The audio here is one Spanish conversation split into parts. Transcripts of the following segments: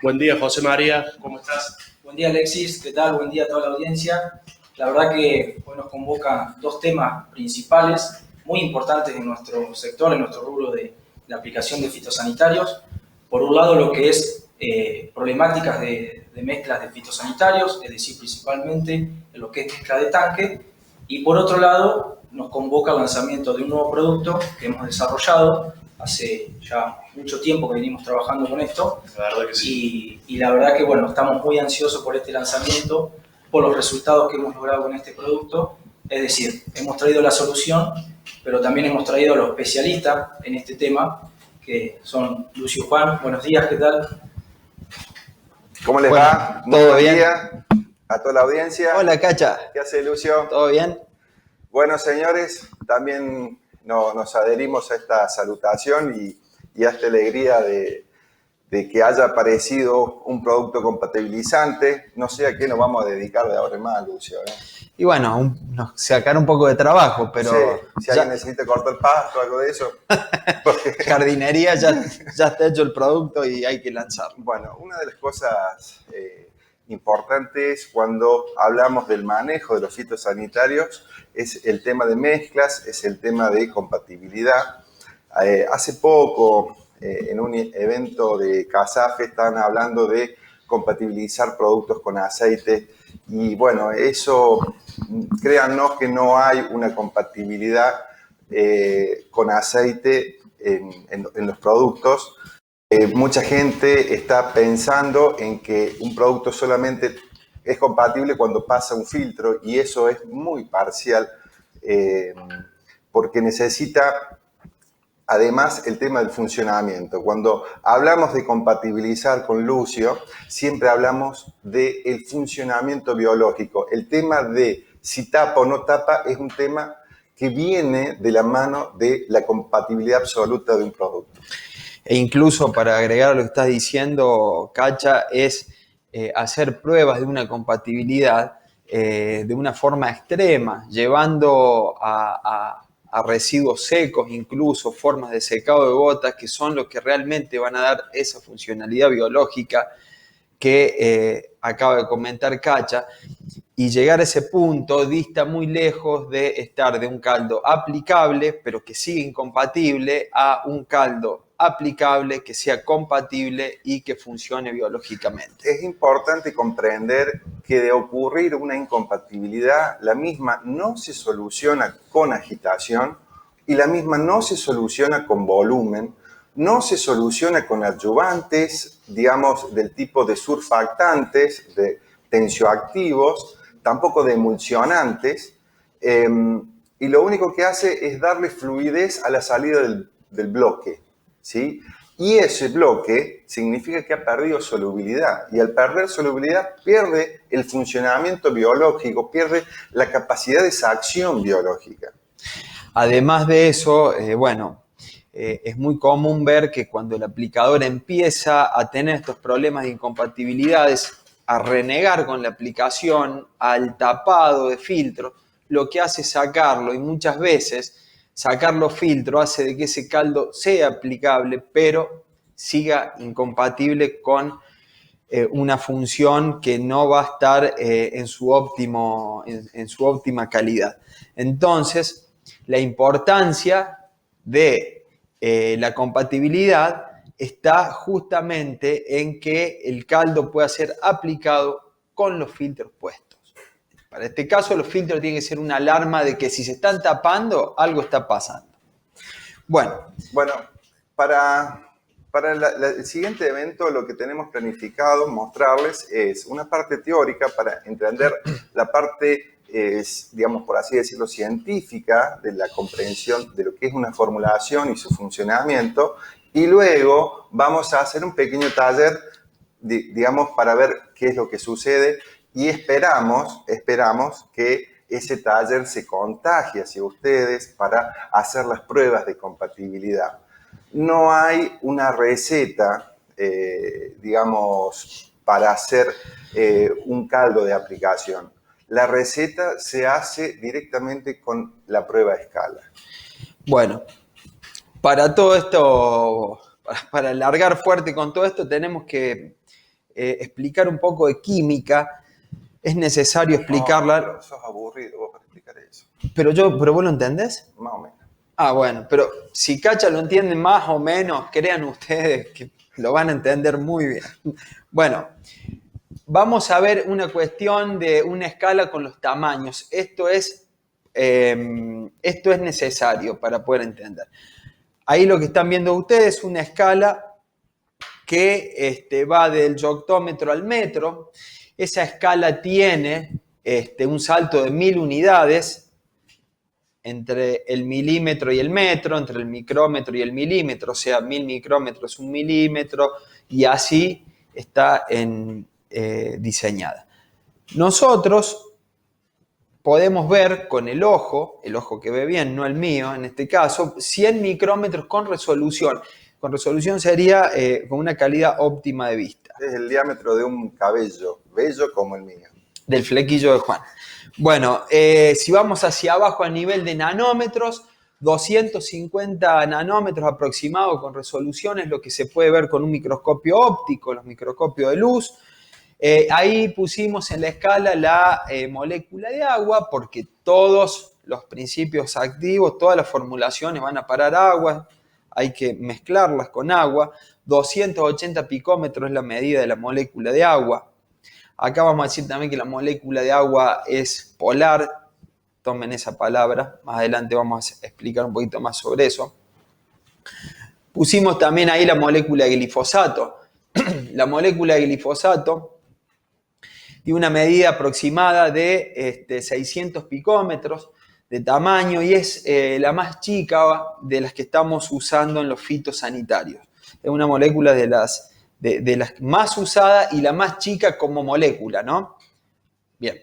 Buen día, José María, ¿cómo estás? Buen día, Alexis, ¿qué tal? Buen día a toda la audiencia. La verdad que hoy nos convocan dos temas principales muy importantes en nuestro sector, en nuestro rubro de la aplicación de fitosanitarios. Por un lado, lo que es problemáticas de mezclas de fitosanitarios, es decir, principalmente en lo que es mezcla de tanque. Y por otro lado, nos convoca el lanzamiento de un nuevo producto que hemos desarrollado hace ya mucho tiempo que venimos trabajando con esto. La verdad que sí. Y la verdad que, bueno, estamos muy ansiosos por este lanzamiento, por los resultados que hemos logrado con este producto. Es decir, hemos traído la solución, pero también hemos traído a los especialistas en este tema, que son Lucio y Juan. Buenos días, ¿qué tal? ¿Cómo les va? ¿Todo bien? Día a toda la audiencia. Hola, Cacha. ¿Qué hace, Lucio? ¿Todo bien? Bueno, señores, también nos adherimos a esta salutación y a esta alegría de que haya aparecido un producto compatibilizante. No sé a qué nos vamos a dedicar de ahora en más, Lucio, ¿eh? Y bueno, sacar un poco de trabajo, pero... Sí, si alguien necesita cortar pasto o algo de eso. Porque... jardinería, ya está hecho el producto y hay que lanzarlo. Bueno, una de las cosas importantes cuando hablamos del manejo de los fitosanitarios es el tema de mezclas, es el tema de compatibilidad. Hace poco, en un evento de CASAFE, estaban hablando de compatibilizar productos con aceite y bueno, eso, créannos que no hay una compatibilidad con aceite en los productos. Mucha gente está pensando en que un producto solamente es compatible cuando pasa un filtro y eso es muy parcial porque necesita además el tema del funcionamiento. Cuando hablamos de compatibilizar con Lucio, siempre hablamos del funcionamiento biológico. El tema de si tapa o no tapa es un tema que viene de la mano de la compatibilidad absoluta de un producto. E incluso para agregar a lo que estás diciendo, Cacha, es hacer pruebas de una compatibilidad de una forma extrema, llevando a residuos secos, incluso formas de secado de gotas, que son los que realmente van a dar esa funcionalidad biológica que acaba de comentar Cacha. Y llegar a ese punto dista muy lejos de estar de un caldo aplicable, pero que sigue incompatible, a un caldo aplicable que sea compatible y que funcione biológicamente. Es importante comprender que de ocurrir una incompatibilidad, la misma no se soluciona con agitación y la misma no se soluciona con volumen, no se soluciona con adyuvantes, digamos, del tipo de surfactantes, de tensioactivos, tampoco de emulsionantes, y lo único que hace es darle fluidez a la salida del bloque, ¿sí? Y ese bloque significa que ha perdido solubilidad, y al perder solubilidad pierde el funcionamiento biológico, pierde la capacidad de esa acción biológica. Además de eso, es muy común ver que cuando el aplicador empieza a tener estos problemas de incompatibilidades, a renegar con la aplicación, al tapado de filtro, lo que hace es sacarlo, y muchas veces sacar los filtros hace de que ese caldo sea aplicable, pero siga incompatible con una función que no va a estar en su óptima calidad. Entonces, la importancia de la compatibilidad está justamente en que el caldo pueda ser aplicado con los filtros puestos. Para este caso, los filtros tienen que ser una alarma de que si se están tapando, algo está pasando. Bueno, para el siguiente evento, lo que tenemos planificado mostrarles es una parte teórica para entender la parte, digamos, por así decirlo, científica de la comprensión de lo que es una formulación y su funcionamiento. Y luego vamos a hacer un pequeño taller, digamos, para ver qué es lo que sucede y esperamos que ese taller se contagie hacia ustedes para hacer las pruebas de compatibilidad. No hay una receta, digamos, para hacer un caldo de aplicación. La receta se hace directamente con la prueba a escala. Bueno, para todo esto, para alargar fuerte con todo esto, tenemos que explicar un poco de química, es necesario explicarla. No, pero sos aburrido vos para explicar eso. Pero vos lo entendés. Más o menos. Ah, bueno, pero si Cacha lo entiende más o menos, crean ustedes que lo van a entender muy bien. Bueno, vamos a ver una cuestión de una escala con los tamaños. Esto es necesario para poder entender. Ahí lo que están viendo ustedes es una escala que va del yoctómetro al metro. Esa escala tiene un salto de 1000 unidades entre el milímetro y el metro, entre el micrómetro y el milímetro, o sea, 1000 micrómetros es 1 milímetro, y así está diseñada. Nosotros podemos ver con el ojo que ve bien, no el mío en este caso, 100 micrómetros con resolución. Con resolución sería con una calidad óptima de vista. Es el diámetro de un cabello, bello como el mío. Del flequillo de Juan. Bueno, si vamos hacia abajo a nivel de nanómetros, 250 nanómetros aproximados con resolución es lo que se puede ver con un microscopio óptico, los microscopios de luz. Ahí pusimos en la escala la molécula de agua porque todos los principios activos, todas las formulaciones van a parar agua, hay que mezclarlas con agua. 280 picómetros es la medida de la molécula de agua. Acá vamos a decir también que la molécula de agua es polar. Tomen esa palabra. Más adelante vamos a explicar un poquito más sobre eso. Pusimos también ahí la molécula de glifosato. La molécula de glifosato tiene una medida aproximada de 600 picómetros de tamaño y es la más chica de las que estamos usando en los fitosanitarios. Es una molécula de las más usadas y la más chica como molécula, ¿no? Bien.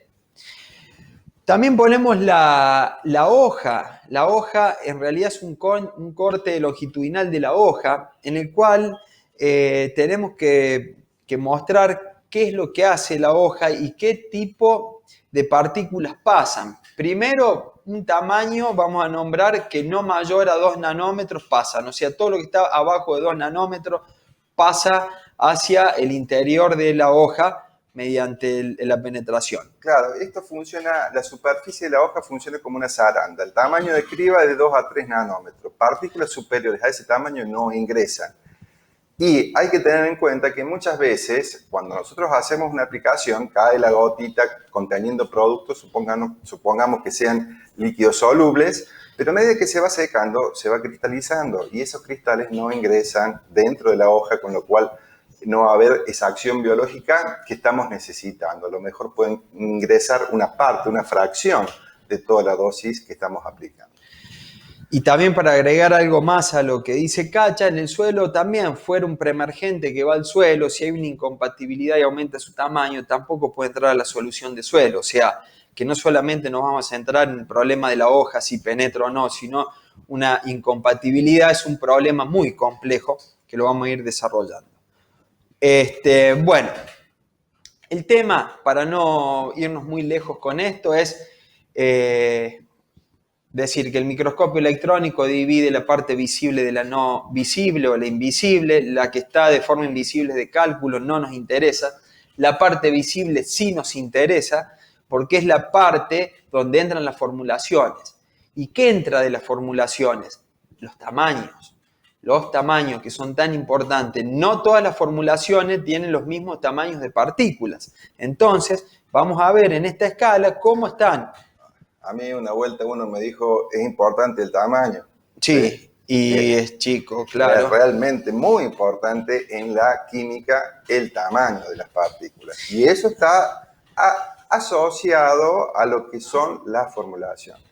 También ponemos la hoja. La hoja en realidad es un corte longitudinal de la hoja en el cual tenemos que mostrar qué es lo que hace la hoja y qué tipo de partículas pasan. Primero, un tamaño, vamos a nombrar que no mayor a 2 nanómetros pasan. O sea, todo lo que está abajo de 2 nanómetros pasa hacia el interior de la hoja mediante la penetración. Claro, esto funciona, la superficie de la hoja funciona como una zaranda. El tamaño de criba es de 2 a 3 nanómetros. Partículas superiores a ese tamaño no ingresan. Y hay que tener en cuenta que muchas veces, cuando nosotros hacemos una aplicación, cae la gotita conteniendo productos, supongamos que sean líquidos solubles, pero a medida que se va secando, se va cristalizando y esos cristales no ingresan dentro de la hoja, con lo cual no va a haber esa acción biológica que estamos necesitando. A lo mejor pueden ingresar una parte, una fracción de toda la dosis que estamos aplicando. Y también para agregar algo más a lo que dice Cacha, en el suelo también fuera un preemergente que va al suelo, si hay una incompatibilidad y aumenta su tamaño, tampoco puede entrar a la solución de suelo. O sea, que no solamente nos vamos a centrar en el problema de la hoja, si penetra o no, sino una incompatibilidad es un problema muy complejo que lo vamos a ir desarrollando. Bueno, el tema, para no irnos muy lejos con esto, es decir que el microscopio electrónico divide la parte visible de la no visible o la invisible. La que está de forma invisible de cálculo no nos interesa. La parte visible sí nos interesa porque es la parte donde entran las formulaciones. ¿Y qué entra de las formulaciones? Los tamaños. Los tamaños que son tan importantes. No todas las formulaciones tienen los mismos tamaños de partículas. Entonces, vamos a ver en esta escala cómo están. A mí una vuelta uno me dijo, es importante el tamaño. Sí, y es chico, claro. Es realmente muy importante en la química el tamaño de las partículas. Y eso está asociado a lo que son las formulaciones.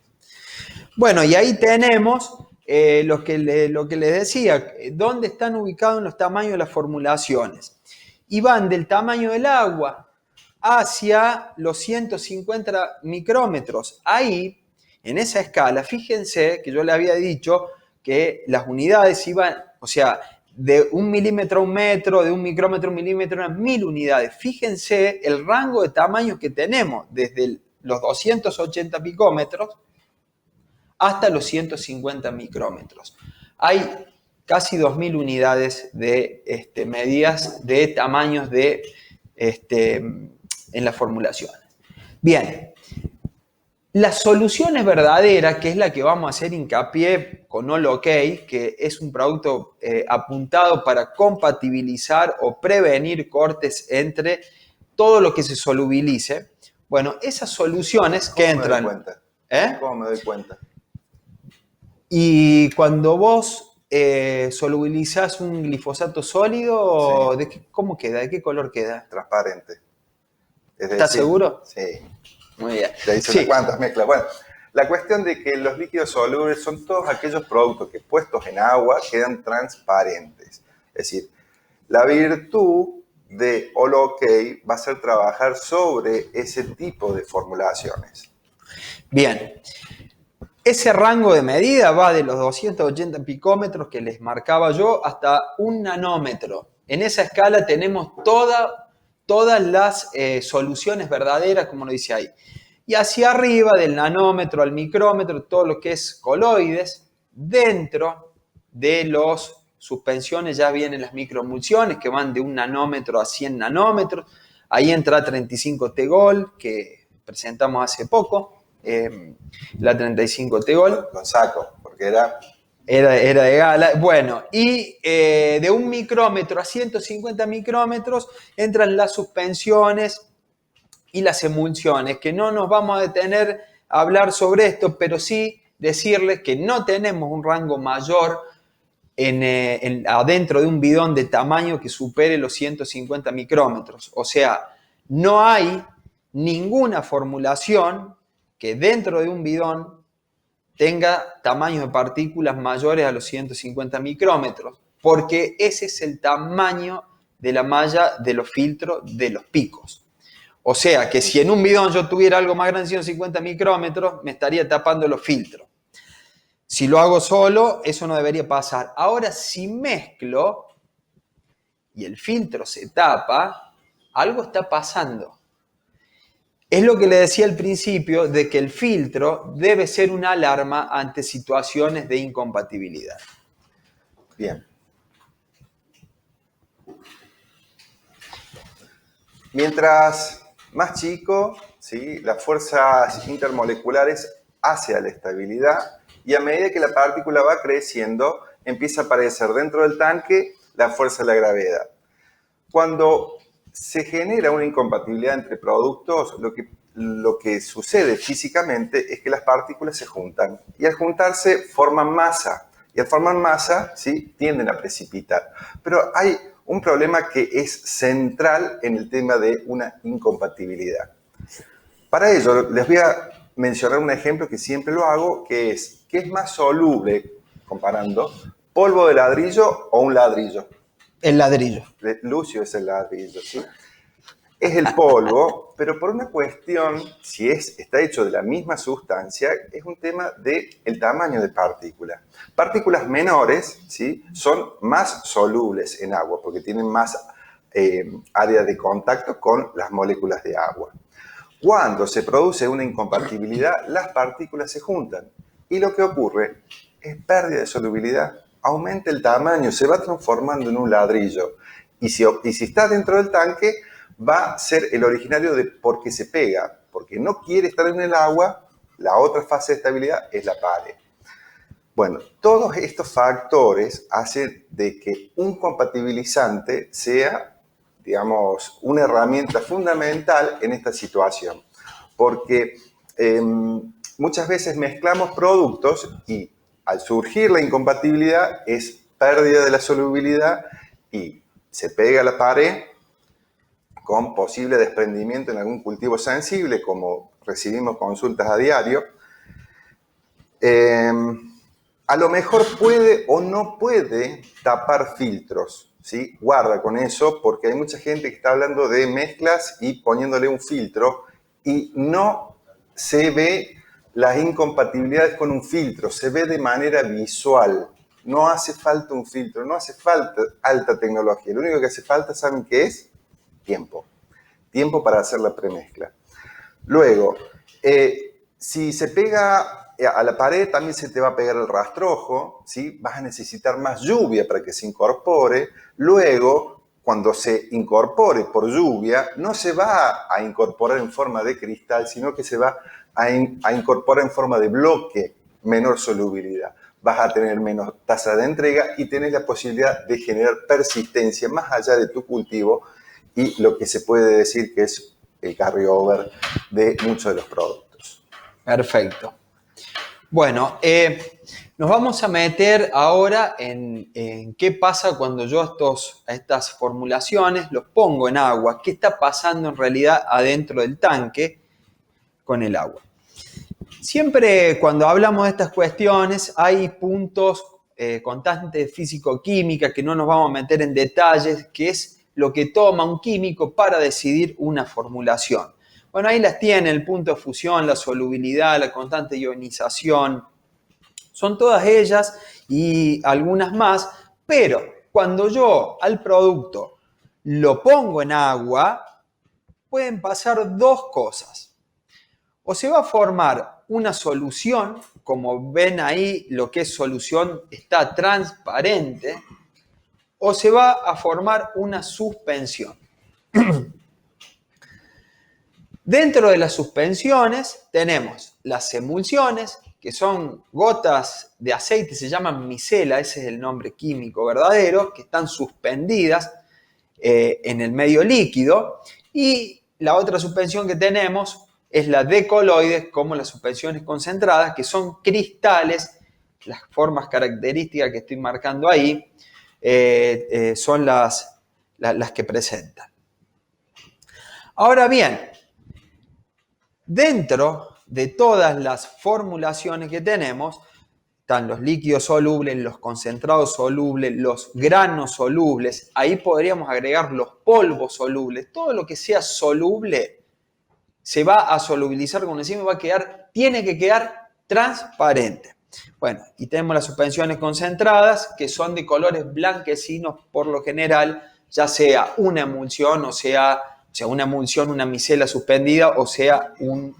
Bueno, y ahí tenemos lo que les decía, dónde están ubicados los tamaños de las formulaciones. Y van del tamaño del agua hacia los 150 micrómetros. Ahí, en esa escala, fíjense que yo le había dicho que las unidades iban, o sea, de 1 milímetro a 1 metro, de 1 micrómetro a 1 milímetro, eran 1000 unidades. Fíjense el rango de tamaños que tenemos, desde los 280 picómetros hasta los 150 micrómetros. Hay casi 2000 unidades de medidas de tamaños de en las formulaciones. Bien, las soluciones verdaderas, que es la que vamos a hacer hincapié con All-OK, que es un producto apuntado para compatibilizar o prevenir cortes entre todo lo que se solubilice. Bueno, esas soluciones que entran... ¿Cómo me doy cuenta? ¿Cómo me doy cuenta? Y cuando vos solubilizás un glifosato sólido, Sí. ¿cómo queda? ¿De qué color queda? Transparente. ¿Estás seguro? Sí. Muy bien. Ya hice unas cuantas mezclas. Bueno, la cuestión de que los líquidos solubles son todos aquellos productos que puestos en agua quedan transparentes. Es decir, la virtud de All-OK va a ser trabajar sobre ese tipo de formulaciones. Bien. Ese rango de medida va de los 280 picómetros que les marcaba yo hasta 1 nanómetro. En esa escala tenemos todas las soluciones verdaderas, como lo dice ahí. Y hacia arriba, del nanómetro al micrómetro, todo lo que es coloides. Dentro de las suspensiones ya vienen las microemulsiones que van de 1 nanómetro a 100 nanómetros. Ahí entra 35 Tegol, que presentamos hace poco. La 35 Tegol. Con saco, porque era de gala. Bueno, y de 1 micrómetro a 150 micrómetros entran las suspensiones y las emulsiones, que no nos vamos a detener a hablar sobre esto, pero sí decirles que no tenemos un rango mayor adentro de un bidón de tamaño que supere los 150 micrómetros. O sea, no hay ninguna formulación que dentro de un bidón tenga tamaños de partículas mayores a los 150 micrómetros, porque ese es el tamaño de la malla de los filtros de los picos. O sea, que si en un bidón yo tuviera algo más grande de 150 micrómetros, me estaría tapando los filtros. Si lo hago solo, eso no debería pasar. Ahora, si mezclo y el filtro se tapa, algo está pasando. Es lo que le decía al principio, de que el filtro debe ser una alarma ante situaciones de incompatibilidad. bien. Mientras más chico, ¿sí?, las fuerzas intermoleculares hacia la estabilidad, y a medida que la partícula va creciendo, empieza a aparecer dentro del tanque la fuerza de la gravedad. Cuando se genera una incompatibilidad entre productos, lo que sucede físicamente es que las partículas se juntan, y al juntarse forman masa, y al formar masa, ¿sí?, tienden a precipitar. Pero hay un problema que es central en el tema de una incompatibilidad. Para ello, les voy a mencionar un ejemplo que siempre lo hago, que es, ¿qué es más soluble, comparando, polvo de ladrillo o un ladrillo? El ladrillo. Lucio es el ladrillo, ¿sí? Es el polvo, pero por una cuestión, si está hecho de la misma sustancia, es un tema del tamaño de partícula. Partículas menores, ¿sí?, son más solubles en agua, porque tienen más área de contacto con las moléculas de agua. Cuando se produce una incompatibilidad, las partículas se juntan, y lo que ocurre es pérdida de solubilidad. Aumenta el tamaño, se va transformando en un ladrillo. Y si está dentro del tanque, va a ser el originario de por qué se pega. Porque no quiere estar en el agua, la otra fase de estabilidad es la pared. Bueno, todos estos factores hacen de que un compatibilizante sea, digamos, una herramienta fundamental en esta situación. Porque muchas veces mezclamos productos y al surgir la incompatibilidad es pérdida de la solubilidad y se pega a la pared con posible desprendimiento en algún cultivo sensible, como recibimos consultas a diario. A lo mejor puede o no puede tapar filtros, ¿sí? Guarda con eso, porque hay mucha gente que está hablando de mezclas y poniéndole un filtro y no se ve las incompatibilidades con un filtro, se ve de manera visual. No hace falta un filtro, no hace falta alta tecnología. Lo único que hace falta, ¿saben qué es? Tiempo. Tiempo para hacer la premezcla. Luego, si se pega a la pared, también se te va a pegar el rastrojo, ¿sí? Vas a necesitar más lluvia para que se incorpore. Luego, cuando se incorpore por lluvia, no se va a incorporar en forma de cristal, sino que se va a incorporar en forma de bloque, menor solubilidad. Vas a tener menos tasa de entrega y tenés la posibilidad de generar persistencia más allá de tu cultivo y lo que se puede decir que es el carryover de muchos de los productos. Perfecto. Bueno, nos vamos a meter ahora en qué pasa cuando yo estas formulaciones los pongo en agua. ¿Qué está pasando en realidad adentro del tanque con el agua? Siempre cuando hablamos de estas cuestiones hay puntos constantes físico-química que no nos vamos a meter en detalles, que es lo que toma un químico para decidir una formulación. Bueno, ahí las tiene, el punto de fusión, la solubilidad, la constante de ionización. Son todas ellas y algunas más, pero cuando yo al producto lo pongo en agua, pueden pasar dos cosas. O se va a formar una solución, como ven ahí, lo que es solución está transparente, o se va a formar una suspensión. Dentro de las suspensiones tenemos las emulsiones, que son gotas de aceite, se llaman micela, ese es el nombre químico verdadero, que están suspendidas en el medio líquido. Y la otra suspensión que tenemos es la de coloides, como las suspensiones concentradas, que son cristales. Las formas características que estoy marcando ahí son las que presentan. Ahora bien, dentro de todas las formulaciones que tenemos, están los líquidos solubles, los concentrados solubles, los granos solubles, ahí podríamos agregar los polvos solubles, todo lo que sea soluble se va a solubilizar con enzima y tiene que quedar transparente. Bueno, y tenemos las suspensiones concentradas que son de colores blanquecinos por lo general, ya sea una emulsión, o sea una emulsión, una micela suspendida, o sea un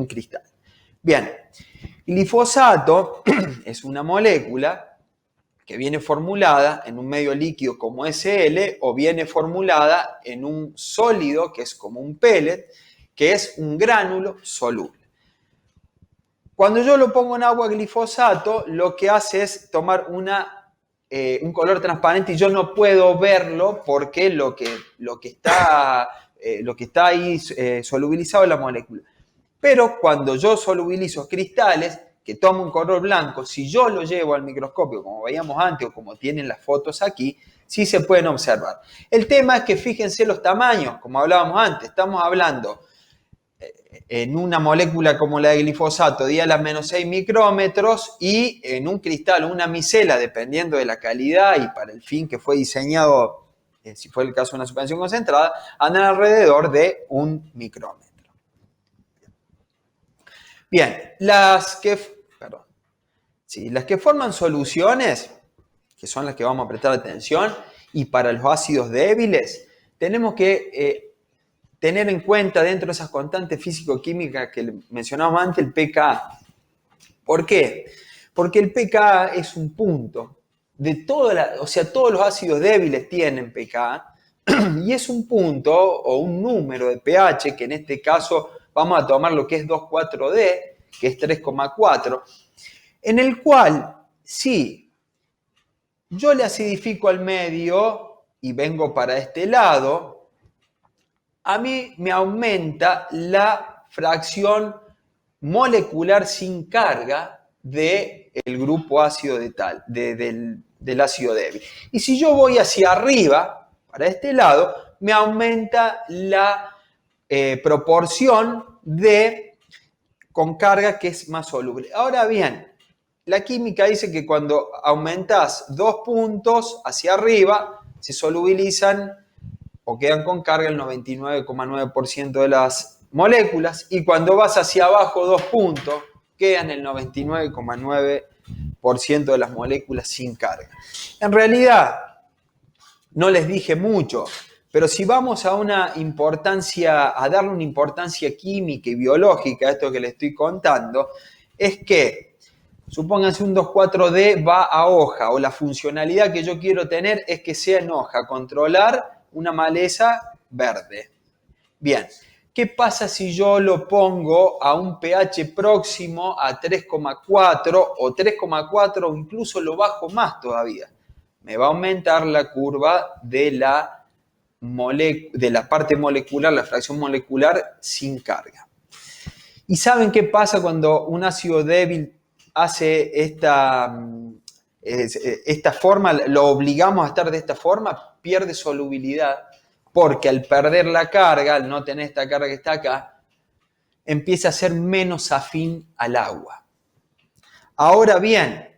cristal. Bien, glifosato es una molécula que viene formulada en un medio líquido como SL o viene formulada en un sólido que es como un pellet, que es un gránulo soluble. Cuando yo lo pongo en agua glifosato, lo que hace es tomar un color transparente y yo no puedo verlo porque lo que está ahí solubilizado es la molécula. Pero cuando yo solubilizo cristales que toman un color blanco, si yo lo llevo al microscopio, como veíamos antes o como tienen las fotos aquí, sí se pueden observar. El tema es que fíjense los tamaños, como hablábamos antes, estamos hablando en una molécula como la de glifosato, 10 a la menos 6 micrómetros, y en un cristal, una micela, dependiendo de la calidad y para el fin que fue diseñado, si fue el caso de una suspensión concentrada, andan alrededor de 1 micrómetro. Bien, las que forman soluciones, que son las que vamos a prestar atención, y para los ácidos débiles, tenemos que tener en cuenta dentro de esas constantes físico-químicas que mencionábamos antes, el pKa. ¿Por qué? Porque el pKa es un punto de todos los ácidos débiles tienen pKa, y es un punto o un número de pH, que en este caso vamos a tomar lo que es 2,4-D, que es 3,4, en el cual si yo le acidifico al medio y vengo para este lado, a mí me aumenta la fracción molecular sin carga del grupo ácido del ácido débil. Y si yo voy hacia arriba, para este lado, me aumenta la proporción con carga que es más soluble. Ahora bien, la química dice que cuando aumentas 2 puntos hacia arriba, se solubilizan o quedan con carga el 99,9% de las moléculas, y cuando vas hacia abajo 2 puntos, quedan el 99,9% de las moléculas sin carga. En realidad, no les dije mucho, pero si vamos a darle una importancia química y biológica a esto que les estoy contando, es que Supónganse un 2,4-D va a hoja, o la funcionalidad que yo quiero tener es que sea en hoja, controlar una maleza verde. Bien, ¿qué pasa si yo lo pongo a un pH próximo a 3,4 o 3,4 o incluso lo bajo más todavía? Me va a aumentar la curva de la parte molecular, la fracción molecular sin carga. ¿Y saben qué pasa cuando un ácido débil hace esta forma, lo obligamos a estar de esta forma? Pierde solubilidad, porque al perder la carga, al no tener esta carga que está acá, empieza a ser menos afín al agua. Ahora bien,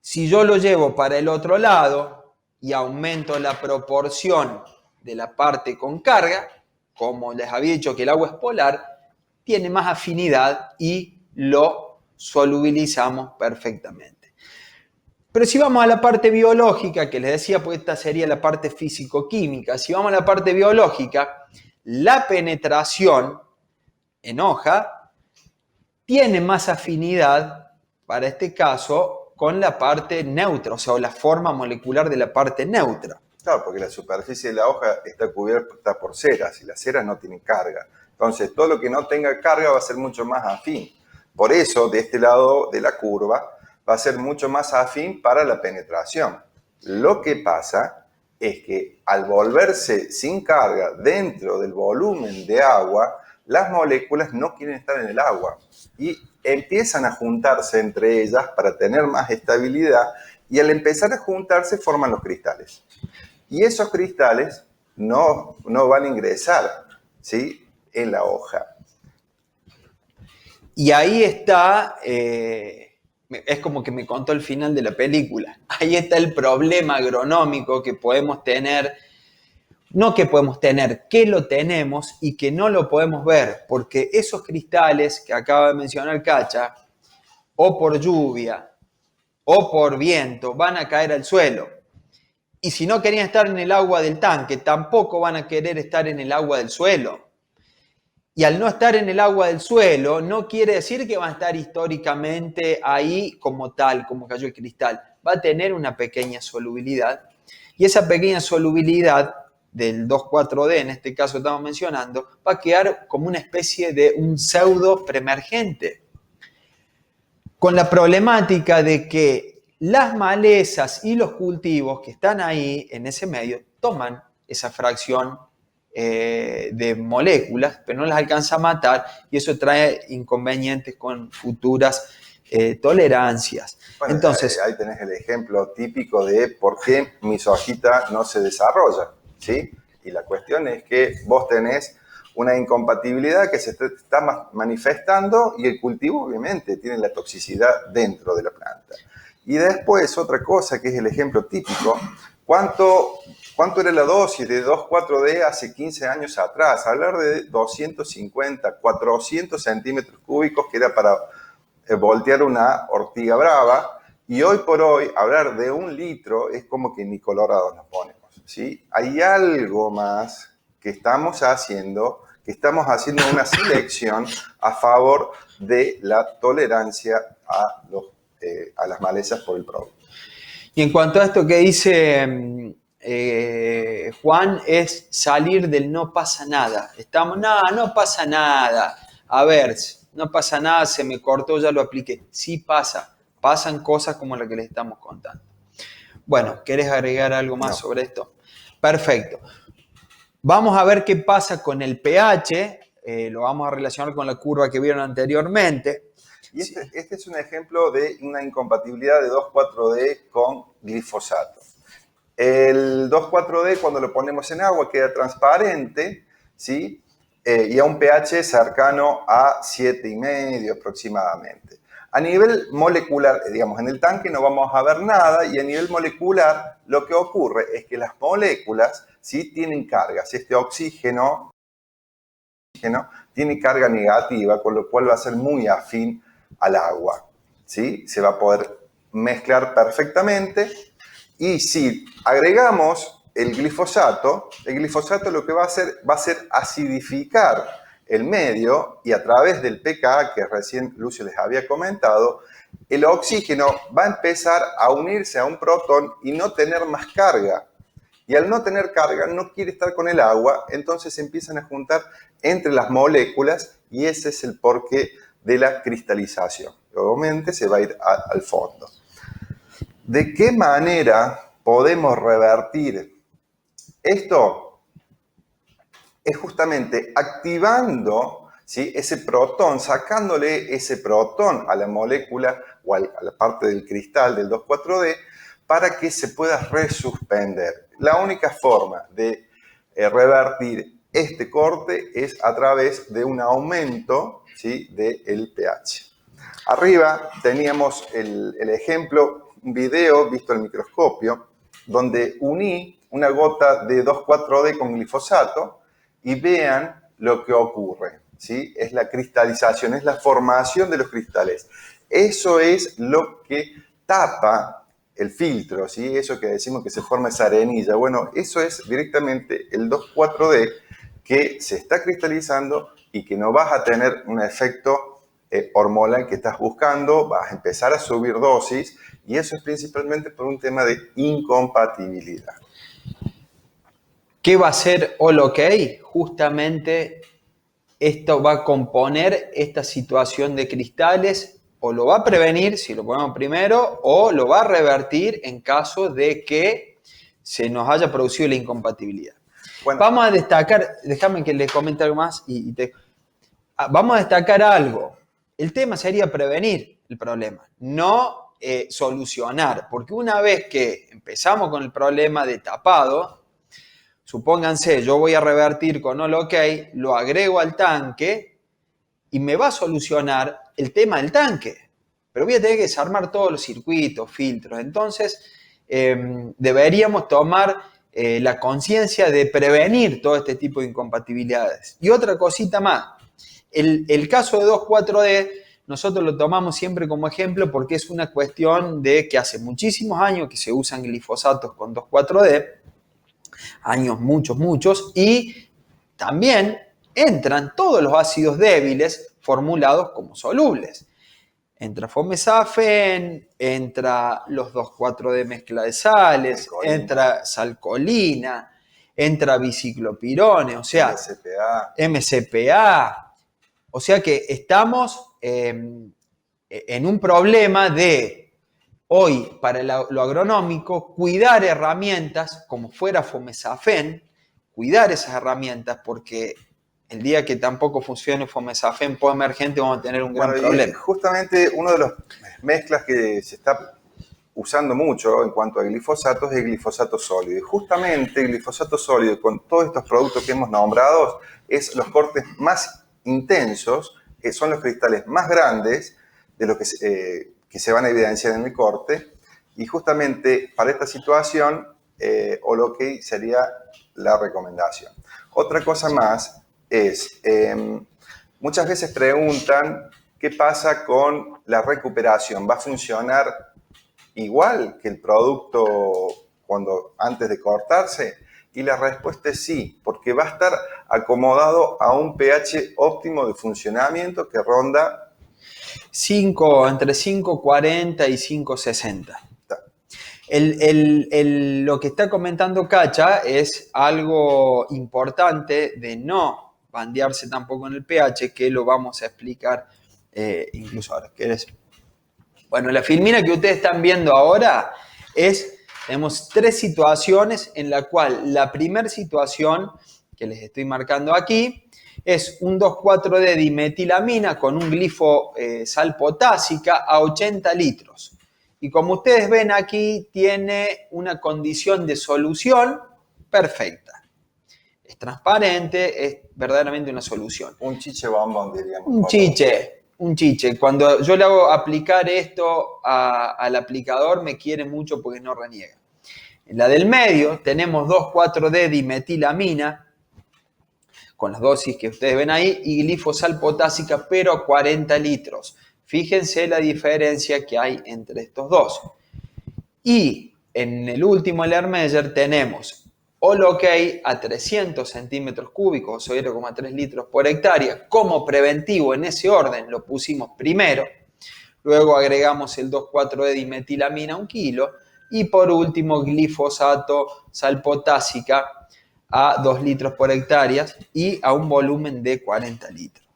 si yo lo llevo para el otro lado y aumento la proporción de la parte con carga, como les había dicho que el agua es polar, tiene más afinidad y lo solubilizamos perfectamente. Pero si vamos a la parte biológica, que les decía, pues esta sería la parte físico-química, si vamos a la parte biológica, la penetración en hoja tiene más afinidad, para este caso, con la parte neutra, o sea, la forma molecular de la parte neutra. Claro, porque la superficie de la hoja está cubierta por ceras y las ceras no tienen carga. Entonces, todo lo que no tenga carga va a ser mucho más afín. Por eso, de este lado de la curva, va a ser mucho más afín para la penetración. Lo que pasa es que al volverse sin carga dentro del volumen de agua, las moléculas no quieren estar en el agua y empiezan a juntarse entre ellas para tener más estabilidad, y al empezar a juntarse forman los cristales. Y esos cristales no van a ingresar, ¿sí?, en la hoja. Y ahí está, es como que me contó el final de la película, ahí está el problema agronómico que podemos tener, no que podemos tener, que lo tenemos y que no lo podemos ver, porque esos cristales que acaba de mencionar Cacha, o por lluvia o por viento, van a caer al suelo. Y si no querían estar en el agua del tanque, tampoco van a querer estar en el agua del suelo. Y al no estar en el agua del suelo, no quiere decir que va a estar históricamente ahí como tal, como cayó el cristal. Va a tener una pequeña solubilidad. Y esa pequeña solubilidad del 2,4-D, en este caso estamos mencionando, va a quedar como una especie de un pseudo preemergente. Con la problemática de que las malezas y los cultivos que están ahí en ese medio toman esa fracción de moléculas, pero no las alcanza a matar, y eso trae inconvenientes con futuras tolerancias. Bueno, entonces, ahí tenés el ejemplo típico de por qué mi sojita no se desarrolla, ¿sí? Y la cuestión es que vos tenés una incompatibilidad que se está manifestando, y el cultivo obviamente tiene la toxicidad dentro de la planta. Y después otra cosa que es el ejemplo típico, ¿cuánto era la dosis de 2,4-D hace 15 años atrás? Hablar de 250, 400 centímetros cúbicos que era para voltear una ortiga brava, y hoy por hoy hablar de 1 litro es como que ni colorados nos ponemos, ¿sí? Hay algo más que estamos haciendo una selección a favor de la tolerancia a las malezas por el producto. y en cuanto a esto que dice Juan, es salir del no pasa nada. No pasa nada. A ver, no pasa nada, se me cortó, ya lo apliqué. Sí pasa. Pasan cosas como las que les estamos contando. Bueno, ¿querés agregar algo más sobre esto? Perfecto. Vamos a ver qué pasa con el pH. Lo vamos a relacionar con la curva que vieron anteriormente. Y este es un ejemplo de una incompatibilidad de 2,4-D con glifosato. El 2,4-D, cuando lo ponemos en agua, queda transparente, ¿sí? Y a un pH cercano a 7,5 aproximadamente. A nivel molecular, digamos, en el tanque no vamos a ver nada, y a nivel molecular lo que ocurre es que las moléculas sí tienen cargas. Este oxígeno tiene carga negativa, con lo cual va a ser muy afín al agua, ¿sí? Se va a poder mezclar perfectamente. Y si agregamos el glifosato lo que va a ser acidificar el medio, y a través del pKa que recién Lucio les había comentado, el oxígeno va a empezar a unirse a un protón y no tener más carga. Y al no tener carga, no quiere estar con el agua, entonces se empiezan a juntar entre las moléculas y ese es el porqué de la cristalización. Obviamente se va a ir al fondo. ¿De qué manera podemos revertir esto? Es justamente activando, ¿sí?, ese protón, sacándole ese protón a la molécula o a la parte del cristal del 2,4-D para que se pueda resuspender. La única forma de revertir este corte es a través de un aumento, ¿sí?, del pH. Arriba teníamos el ejemplo, un video visto al microscopio, donde uní una gota de 2,4-D con glifosato y vean lo que ocurre, ¿sí? Es la cristalización, es la formación de los cristales. Eso es lo que tapa el filtro, ¿sí? Eso que decimos que se forma esa arenilla. Bueno, eso es directamente el 2,4-D que se está cristalizando y que no vas a tener un efecto hormonal que estás buscando, vas a empezar a subir dosis y eso es principalmente por un tema de incompatibilidad. ¿Qué va a hacer All OK? Justamente esto va a componer esta situación de cristales, o lo va a prevenir si lo ponemos primero, o lo va a revertir en caso de que se nos haya producido la incompatibilidad. Bueno, vamos a destacar, déjame que les comente algo más, vamos a destacar algo. El tema sería prevenir el problema, no solucionar, porque una vez que empezamos con el problema de tapado, supónganse, yo voy a revertir con All OK, lo agrego al tanque y me va a solucionar el tema del tanque. Pero voy a tener que desarmar todos los circuitos, filtros. Entonces, deberíamos tomar la conciencia de prevenir todo este tipo de incompatibilidades. Y otra cosita más. El caso de 2,4-D, nosotros lo tomamos siempre como ejemplo porque es una cuestión de que hace muchísimos años que se usan glifosatos con 2,4-D, años muchos, y también entran todos los ácidos débiles formulados como solubles. Entra fomesafen, entra los 2,4-D mezcla de sales, entra salcolina, entra biciclopirone, o sea, MCPA. O sea que estamos en un problema de hoy, para lo agronómico, cuidar herramientas como fuera fomesafen, cuidar esas herramientas porque el día que tampoco funcione fomesafen emergente vamos a tener un gran problema. Justamente uno de los mezclas que se está usando mucho en cuanto a glifosatos es el glifosato sólido. Y justamente el glifosato sólido con todos estos productos que hemos nombrado es los cortes más intensos, que son los cristales más grandes de lo que se van a evidenciar en el corte. Y justamente para esta situación, All OK sería la recomendación. Otra cosa más es, muchas veces preguntan qué pasa con la recuperación. ¿Va a funcionar igual que el producto antes de cortarse? Y la respuesta es sí, porque va a estar acomodado a un pH óptimo de funcionamiento que ronda entre 5,40 y 5,60. Lo que está comentando Cacha es algo importante de no bandearse tampoco en el pH, que lo vamos a explicar incluso ahora. Bueno, la filmina que ustedes están viendo ahora tenemos 3 situaciones en la cual la primera situación que les estoy marcando aquí es un 2,4-D dimetilamina con un glifo sal potásica a 80 litros. Y como ustedes ven aquí, tiene una condición de solución perfecta. Es transparente, es verdaderamente una solución. Un chiche bombón, diríamos. Un chiche. Cuando yo le hago aplicar esto al aplicador, me quiere mucho porque no reniega. En la del medio tenemos 2,4-D dimetilamina, con las dosis que ustedes ven ahí, y glifosal potásica, pero a 40 litros. Fíjense la diferencia que hay entre estos dos. Y en el último, el Ermeyer, tenemos All OK a 300 centímetros cúbicos, o 0,3 litros por hectárea. Como preventivo, en ese orden, lo pusimos primero. luego agregamos el 2,4-D dimetilamina 1 kilo y por último glifosato, sal potásica a 2 litros por hectárea y a un volumen de 40 litros.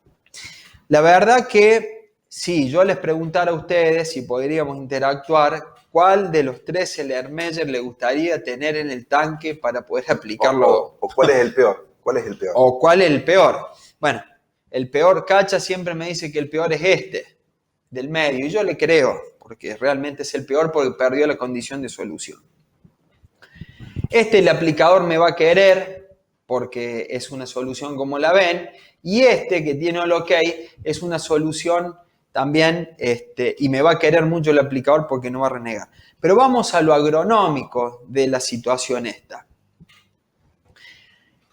La verdad que si yo les preguntara a ustedes si podríamos interactuar, ¿cuál de los 3 Erlenmeyer le gustaría tener en el tanque para poder aplicarlo? O ¿cuál es el peor? ¿Cuál es el peor? ¿O cuál es el peor? Bueno, el peor, Cacha siempre me dice que el peor es este, del medio, y yo le creo, porque realmente es el peor porque perdió la condición de solución. El aplicador me va a querer porque es una solución como la ven, y que tiene el OK es una solución también, y me va a querer mucho el aplicador porque no va a renegar. Pero vamos a lo agronómico de la situación esta.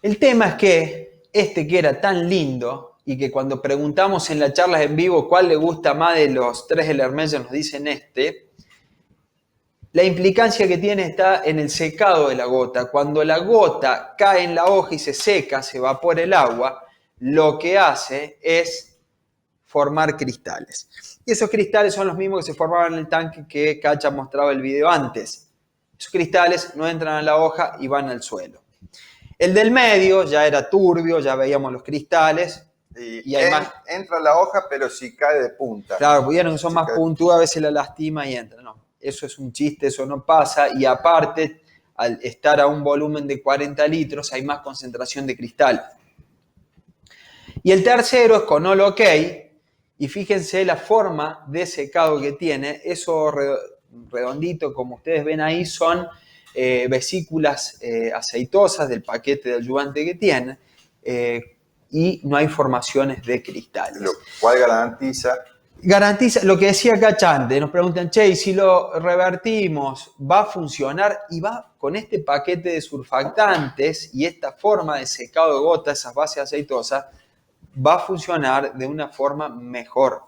El tema es que que era tan lindo y que cuando preguntamos en las charlas en vivo cuál le gusta más de los 3 Erlenmeyer nos dicen la implicancia que tiene está en el secado de la gota. Cuando la gota cae en la hoja y se seca, se evapora el agua, lo que hace es formar cristales. Y esos cristales son los mismos que se formaban en el tanque que Cacha mostraba el video antes. Esos cristales no entran a la hoja y van al suelo. El del medio ya era turbio, ya veíamos los cristales. Y entra a la hoja, pero si cae de punta. Claro, vieron que son más puntudas, a veces la lastima y entra. No, eso es un chiste, eso no pasa. Y aparte, al estar a un volumen de 40 litros, hay más concentración de cristal. Y el tercero es con All OK. Y fíjense la forma de secado que tiene. Eso redondito, como ustedes ven ahí, son vesículas aceitosas del paquete de ayudante que tiene. Y no hay formaciones de cristales. Lo cual garantiza lo que decía Cacha antes. Nos preguntan, che, y si lo revertimos, ¿va a funcionar? Y va con este paquete de surfactantes y esta forma de secado de gota, esas bases aceitosas, va a funcionar de una forma mejor,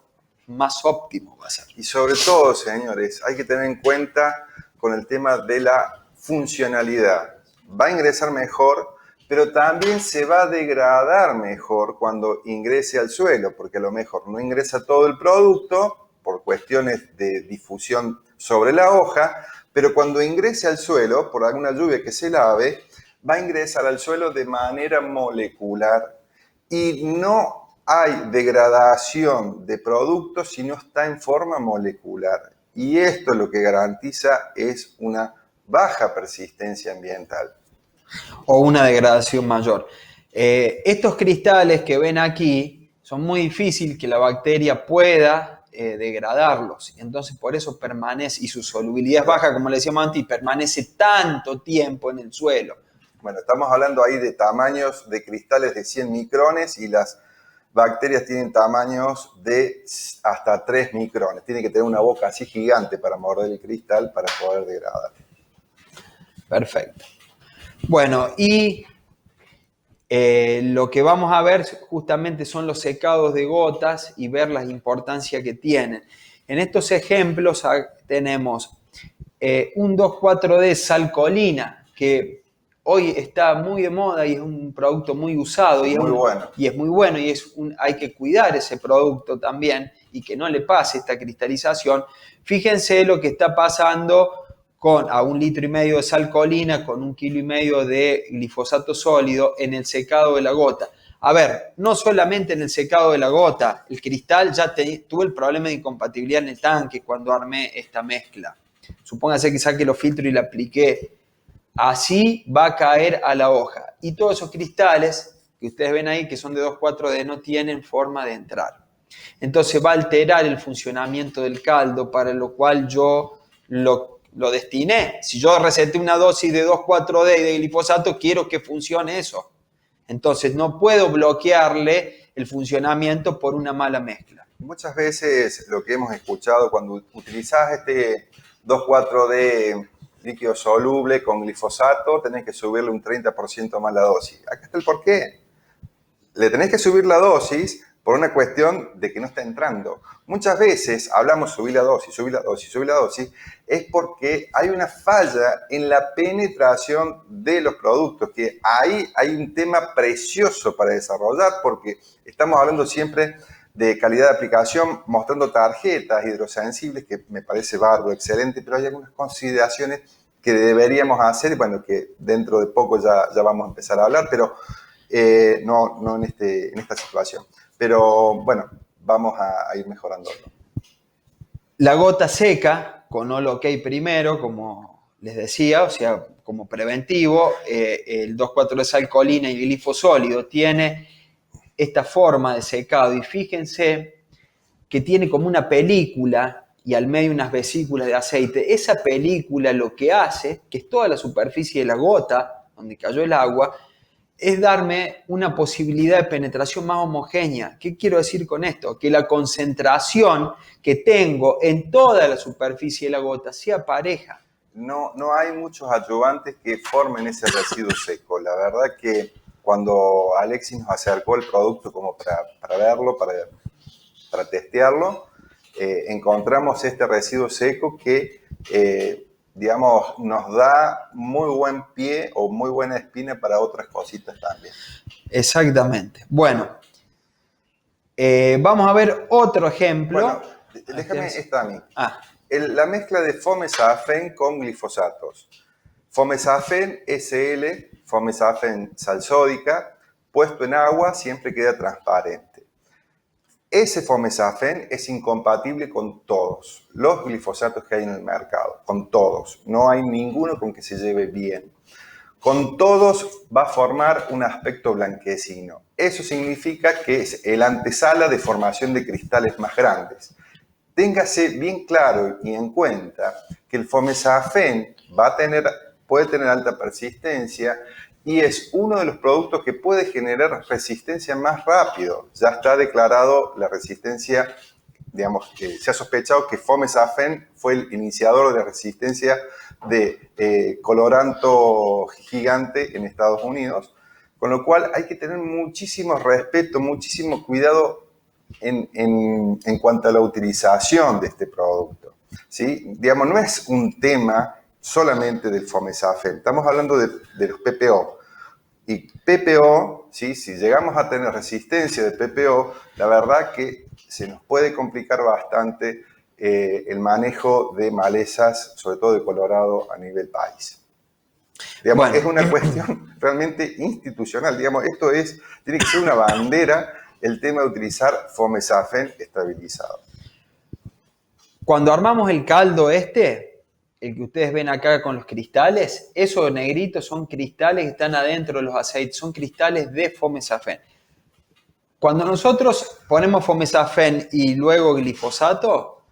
más óptimo va a ser. Y sobre todo, señores, hay que tener en cuenta con el tema de la funcionalidad. Va a ingresar mejor, pero también se va a degradar mejor cuando ingrese al suelo, porque a lo mejor no ingresa todo el producto por cuestiones de difusión sobre la hoja, pero cuando ingrese al suelo, por alguna lluvia que se lave, va a ingresar al suelo de manera molecular y no hay degradación de productos si no está en forma molecular. Y esto lo que garantiza es una baja persistencia ambiental. O una degradación mayor. Estos cristales que ven aquí son muy difíciles que la bacteria pueda degradarlos. Entonces por eso permanece, y su solubilidad es baja, como le decíamos antes, y permanece tanto tiempo en el suelo. Bueno, estamos hablando ahí de tamaños de cristales de 100 micrones y las bacterias tienen tamaños de hasta 3 micrones. Tienen que tener una boca así gigante para morder el cristal para poder degradar. Perfecto. Bueno, y lo que vamos a ver justamente son los secados de gotas y ver la importancia que tienen. En estos ejemplos tenemos un 2,4-D salcolina, que hoy está muy de moda y es un producto muy usado. Y es muy bueno y hay que cuidar ese producto también y que no le pase esta cristalización. Fíjense lo que está pasando a 1,5 litros de salcolina con 1,5 kilos de glifosato sólido en el secado de la gota. A ver, no solamente en el secado de la gota, el cristal ya tuvo el problema de incompatibilidad en el tanque cuando armé esta mezcla. Supóngase que saqué los filtros y la apliqué. Así va a caer a la hoja. Y todos esos cristales que ustedes ven ahí, que son de 2,4-D, no tienen forma de entrar. Entonces va a alterar el funcionamiento del caldo, para lo cual yo lo destiné. Si yo receté una dosis de 2,4-D y de glifosato, quiero que funcione eso. Entonces no puedo bloquearle el funcionamiento por una mala mezcla. Muchas veces lo que hemos escuchado cuando utilizás este 2,4-D líquido soluble con glifosato, tenés que subirle un 30% más la dosis. Acá está el porqué. Le tenés que subir la dosis por una cuestión de que no está entrando. Muchas veces hablamos subir la dosis, subir la dosis, subir la dosis, es porque hay una falla en la penetración de los productos, que ahí hay un tema precioso para desarrollar, porque estamos hablando siempre de calidad de aplicación, mostrando tarjetas hidrosensibles, que me parece bárbaro, excelente, pero hay algunas consideraciones que deberíamos hacer, bueno, que dentro de poco ya vamos a empezar a hablar, pero no en esta situación. Pero bueno, vamos a ir mejorándolo. La gota seca, con All OK primero, como les decía, o sea, como preventivo, el 2,4-desalcolina y el glifosólido tiene esta forma de secado, y fíjense que tiene como una película y al medio unas vesículas de aceite. Esa película lo que hace, que es toda la superficie de la gota donde cayó el agua, es darme una posibilidad de penetración más homogénea. ¿Qué quiero decir con esto? Que la concentración que tengo en toda la superficie de la gota sea pareja. No hay muchos adyuvantes que formen ese residuo seco. La verdad que cuando Alexis nos acercó el producto como para verlo, para testearlo, encontramos este residuo seco que, digamos, nos da muy buen pie o muy buena espina para otras cositas también. Exactamente. Bueno, vamos a ver otro ejemplo. Bueno, déjame esta a mí. La mezcla de fomesafen con glifosatos. Fomesafen SL, fomesafen salsódica, puesto en agua siempre queda transparente. Ese fomesafen es incompatible con todos los glifosatos que hay en el mercado, con todos. No hay ninguno con que se lleve bien. Con todos va a formar un aspecto blanquecino. Eso significa que es el antesala de formación de cristales más grandes. Téngase bien claro y en cuenta que el fomesafen puede tener alta persistencia y es uno de los productos que puede generar resistencia más rápido. Ya está declarado la resistencia, digamos, que se ha sospechado que fomesafen fue el iniciador de la resistencia de coloranto gigante en Estados Unidos, con lo cual hay que tener muchísimo respeto, muchísimo cuidado en cuanto a la utilización de este producto, ¿sí? Digamos, no es un tema solamente del fomesafen, estamos hablando de los PPO. Y PPO, ¿sí? Si llegamos a tener resistencia de PPO, la verdad que se nos puede complicar bastante el manejo de malezas, sobre todo de Colorado, a nivel país. Digamos, bueno, es una cuestión realmente institucional. Digamos, tiene que ser una bandera el tema de utilizar fomesafen estabilizado. Cuando armamos el caldo el que ustedes ven acá con los cristales, esos negritos son cristales que están adentro de los aceites, son cristales de fomesafen. Cuando nosotros ponemos fomesafen y luego glifosato,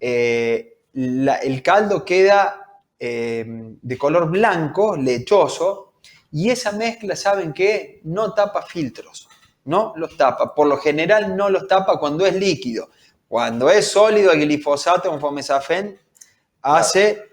el caldo queda de color blanco, lechoso, y esa mezcla, ¿saben qué? No tapa filtros, no los tapa. Por lo general no los tapa cuando es líquido. Cuando es sólido, el glifosato con fomesafen hace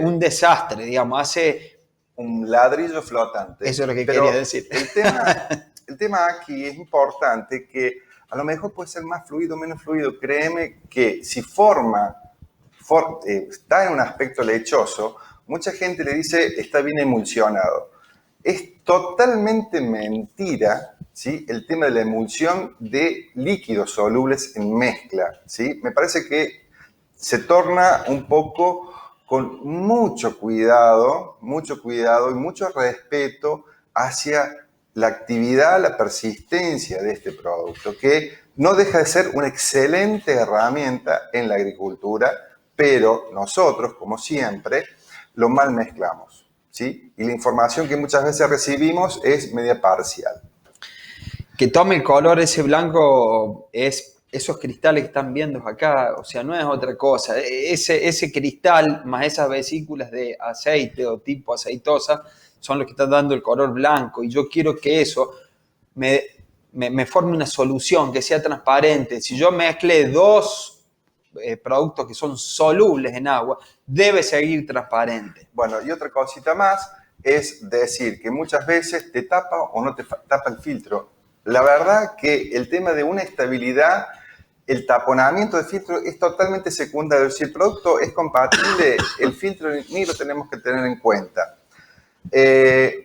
un desastre, digamos, hace un ladrillo flotante. Eso es lo que quería decir. El tema aquí es importante, que a lo mejor puede ser más fluido o menos fluido. Créeme que si está en un aspecto lechoso, mucha gente le dice está bien emulsionado. Es totalmente mentira, ¿sí? El tema de la emulsión de líquidos solubles en mezcla, ¿sí? Me parece que se torna un poco con mucho cuidado y mucho respeto hacia la actividad, la persistencia de este producto, que no deja de ser una excelente herramienta en la agricultura, pero nosotros, como siempre, lo mal mezclamos, ¿sí? Y la información que muchas veces recibimos es media parcial. Que tome el color ese blanco es esos cristales que están viendo acá, o sea, no es otra cosa. Ese cristal más esas vesículas de aceite o tipo aceitosa son los que están dando el color blanco, y yo quiero que eso me forme una solución, que sea transparente. Si yo mezclé dos productos que son solubles en agua, debe seguir transparente. Bueno, y otra cosita más es decir que muchas veces te tapa o no te tapa el filtro. La verdad que el tema de una estabilidad, el taponamiento de filtro es totalmente secundario. Si el producto es compatible, el filtro ni lo tenemos que tener en cuenta.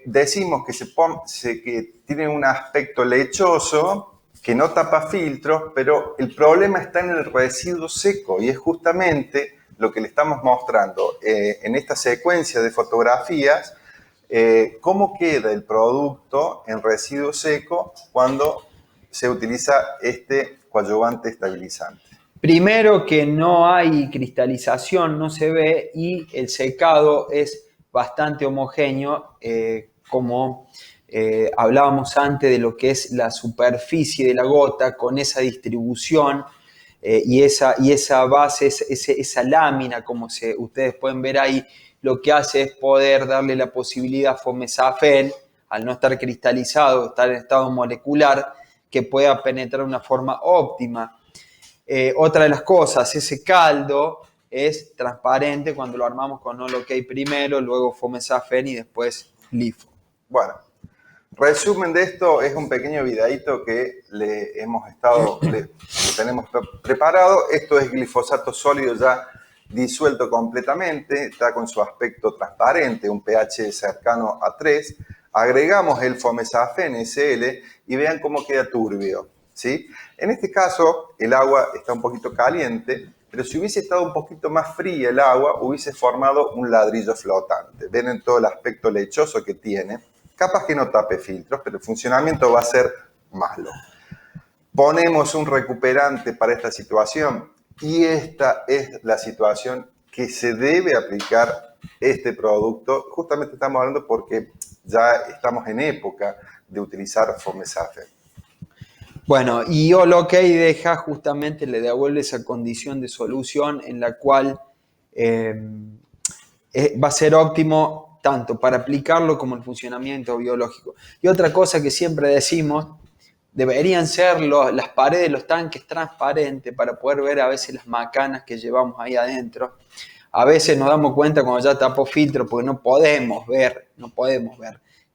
Decimos que tiene un aspecto lechoso, que no tapa filtros, pero el problema está en el residuo seco y es justamente lo que le estamos mostrando en esta secuencia de fotografías, cómo queda el producto en residuo seco cuando se utiliza este coadyuvante estabilizante. Primero que no hay cristalización, no se ve, y el secado es bastante homogéneo, como hablábamos antes de lo que es la superficie de la gota con esa distribución y esa base, esa lámina, como ustedes pueden ver ahí, lo que hace es poder darle la posibilidad a Fomesafen, al no estar cristalizado, estar en estado molecular, que pueda penetrar de una forma óptima. Otra de las cosas, ese caldo es transparente cuando lo armamos con Holo-K primero, luego Fomesafen y después LIFO. Bueno, resumen de esto es un pequeño videíto que le tenemos preparado. Esto es glifosato sólido ya disuelto completamente, está con su aspecto transparente, un pH cercano a 3. Agregamos el Fomesafen SL y vean cómo queda turbio, ¿sí? En este caso, el agua está un poquito caliente, pero si hubiese estado un poquito más fría el agua, hubiese formado un ladrillo flotante. Ven en todo el aspecto lechoso que tiene. Capaz que no tape filtros, pero el funcionamiento va a ser malo. Ponemos un recuperante para esta situación y esta es la situación que se debe aplicar este producto. Justamente estamos hablando porque ya estamos en época de utilizar Fomesafen. Bueno, y Holo-K deja justamente, le devuelve esa condición de solución en la cual va a ser óptimo tanto para aplicarlo como el funcionamiento biológico. Y otra cosa que siempre decimos, deberían ser las paredes de los tanques transparentes para poder ver a veces las macanas que llevamos ahí adentro. A veces nos damos cuenta cuando ya tapó filtro porque no podemos ver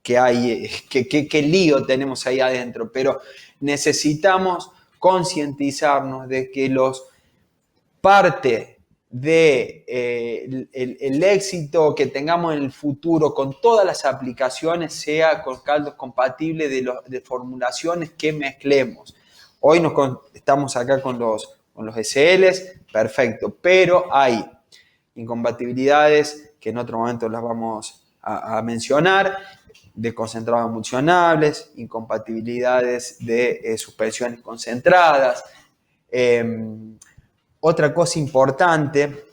qué hay, qué lío tenemos ahí adentro, pero necesitamos concientizarnos de que parte de el éxito que tengamos en el futuro con todas las aplicaciones sea con caldos compatibles de formulaciones que mezclemos. Hoy estamos acá con los SLs, perfecto, pero hay incompatibilidades que en otro momento las vamos a mencionar, de concentrados emulsionables, incompatibilidades de suspensiones concentradas. Otra cosa importante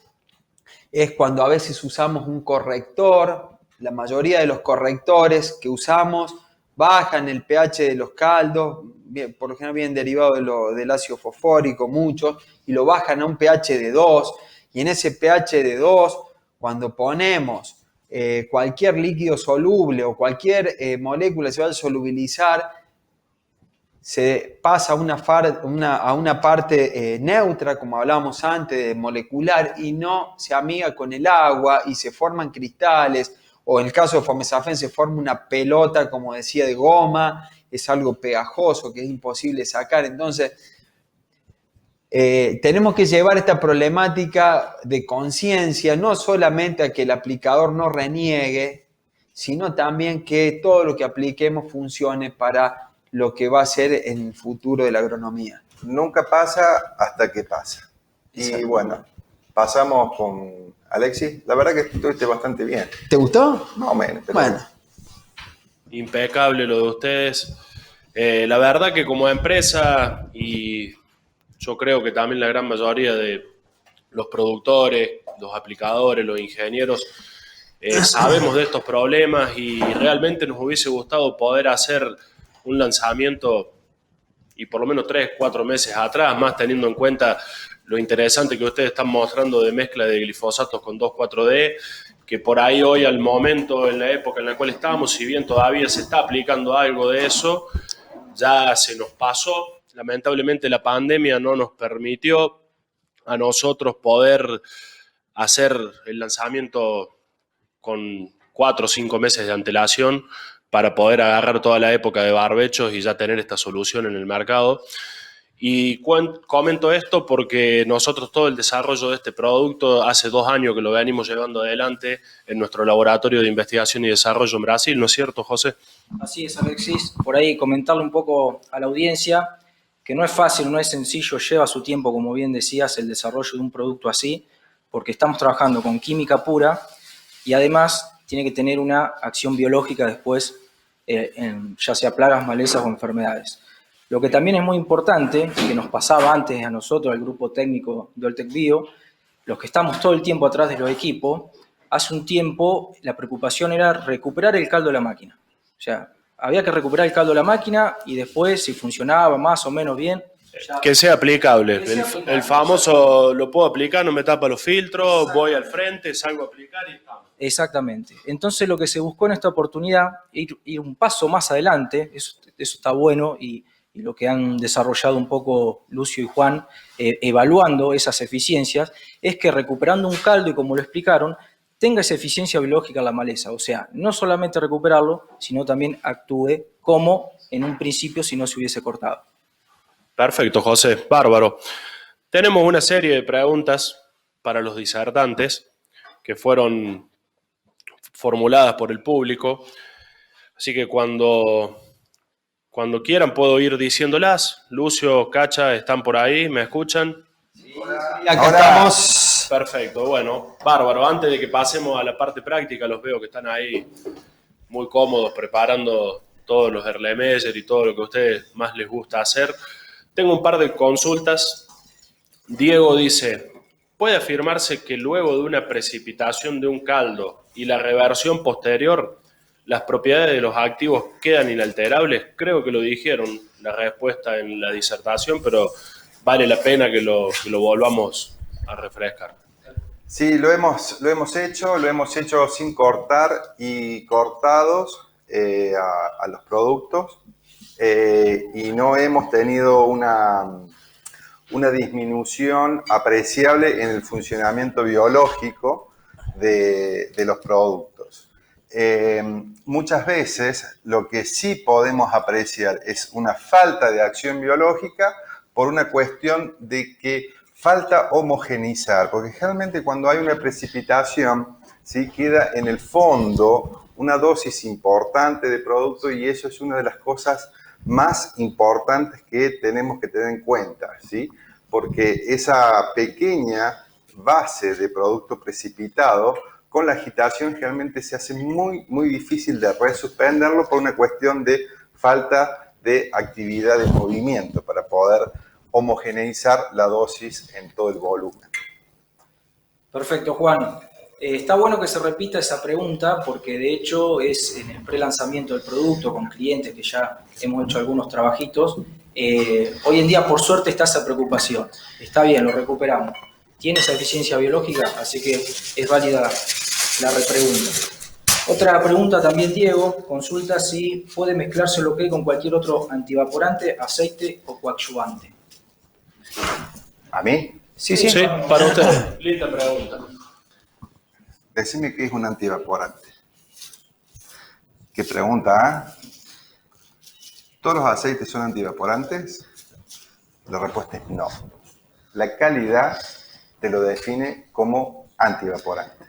es cuando a veces usamos un corrector. La mayoría de los correctores que usamos bajan el pH de los caldos, por lo general vienen derivados del ácido fosfórico, muchos, y lo bajan a un pH de 2. Y en ese pH de 2, cuando ponemos cualquier líquido soluble o cualquier molécula se va a solubilizar, se pasa a una parte neutra, como hablábamos antes, molecular, y no se amiga con el agua y se forman cristales, o en el caso de Fomesafen se forma una pelota, como decía, de goma, es algo pegajoso que es imposible sacar. Entonces, tenemos que llevar esta problemática de conciencia, no solamente a que el aplicador no reniegue, sino también que todo lo que apliquemos funcione para lo que va a ser en el futuro de la agronomía. Nunca pasa hasta que pasa. Y bueno, pasamos con Alexis. La verdad que estuviste bastante bien. ¿Te gustó? Más o menos. Pero bueno. Impecable lo de ustedes. La verdad que como empresa, y yo creo que también la gran mayoría de los productores, los aplicadores, los ingenieros, sabemos de estos problemas y realmente nos hubiese gustado poder hacer un lanzamiento y por lo menos 3-4 meses atrás, más teniendo en cuenta lo interesante que ustedes están mostrando de mezcla de glifosatos con 2,4-D, que por ahí hoy al momento, en la época en la cual estamos, si bien todavía se está aplicando algo de eso, ya se nos pasó. Lamentablemente la pandemia no nos permitió a nosotros poder hacer el lanzamiento con 4 o 5 meses de antelación para poder agarrar toda la época de barbechos y ya tener esta solución en el mercado. Y comento esto porque nosotros todo el desarrollo de este producto hace 2 años que lo venimos llevando adelante en nuestro laboratorio de investigación y desarrollo en Brasil, ¿no es cierto, José? Así es, Alexis. Por ahí comentarle un poco a la audiencia que no es fácil, no es sencillo, lleva su tiempo, como bien decías, el desarrollo de un producto así, porque estamos trabajando con química pura y además tiene que tener una acción biológica después, ya sea plagas, malezas o enfermedades. Lo que también es muy importante, que nos pasaba antes a nosotros, al grupo técnico de Oltec Bio, los que estamos todo el tiempo atrás de los equipos, hace un tiempo la preocupación era recuperar el caldo de la máquina. O sea, había que recuperar el caldo de la máquina y después, si funcionaba más o menos bien... Que sea aplicable. El famoso, lo puedo aplicar, no me tapa los filtros, voy al frente, salgo a aplicar y estamos. Exactamente. Entonces lo que se buscó en esta oportunidad, ir un paso más adelante, eso está bueno y lo que han desarrollado un poco Lucio y Juan, evaluando esas eficiencias, es que recuperando un caldo y como lo explicaron, tenga esa eficiencia biológica en la maleza. O sea, no solamente recuperarlo, sino también actúe como en un principio si no se hubiese cortado. Perfecto, José. Bárbaro. Tenemos una serie de preguntas para los disertantes que fueron formuladas por el público. Así que cuando quieran puedo ir diciéndolas. Lucio, Cacha, ¿están por ahí? ¿Me escuchan? Sí, acá estamos. Perfecto, bueno, bárbaro. Antes de que pasemos a la parte práctica, los veo que están ahí muy cómodos preparando todos los Erlenmeyer y todo lo que a ustedes más les gusta hacer. Tengo un par de consultas. Diego dice, ¿puede afirmarse que luego de una precipitación de un caldo y la reversión posterior, las propiedades de los activos quedan inalterables? Creo que lo dijeron la respuesta en la disertación, pero vale la pena que lo volvamos a refrescar. Sí, lo hemos hecho sin cortar y cortados a los productos y no hemos tenido una disminución apreciable en el funcionamiento biológico de los productos. Muchas veces lo que sí podemos apreciar es una falta de acción biológica por una cuestión de que falta homogeneizar, porque generalmente cuando hay una precipitación, ¿sí?, queda en el fondo una dosis importante de producto y eso es una de las cosas más importantes que tenemos que tener en cuenta, ¿sí? Porque esa pequeña base de producto precipitado, con la agitación generalmente se hace muy, muy difícil de resuspenderlo por una cuestión de falta de actividad de movimiento para poder homogeneizar la dosis en todo el volumen. Perfecto, Juan. Está bueno que se repita esa pregunta porque de hecho es en el pre-lanzamiento del producto con clientes que ya hemos hecho algunos trabajitos. Hoy en día, por suerte, está esa preocupación. Está bien, lo recuperamos. Tiene esa eficiencia biológica, así que es válida la repregunta. Otra pregunta también, Diego, consulta si puede mezclarse lo que con cualquier otro antivaporante, aceite o coadyuvante. ¿A mí? Sí, para usted. Linda pregunta. Decime qué es un antivaporante. ¿Qué pregunta? ¿Todos los aceites son antivaporantes? La respuesta es no. La calidad te lo define como antivaporante.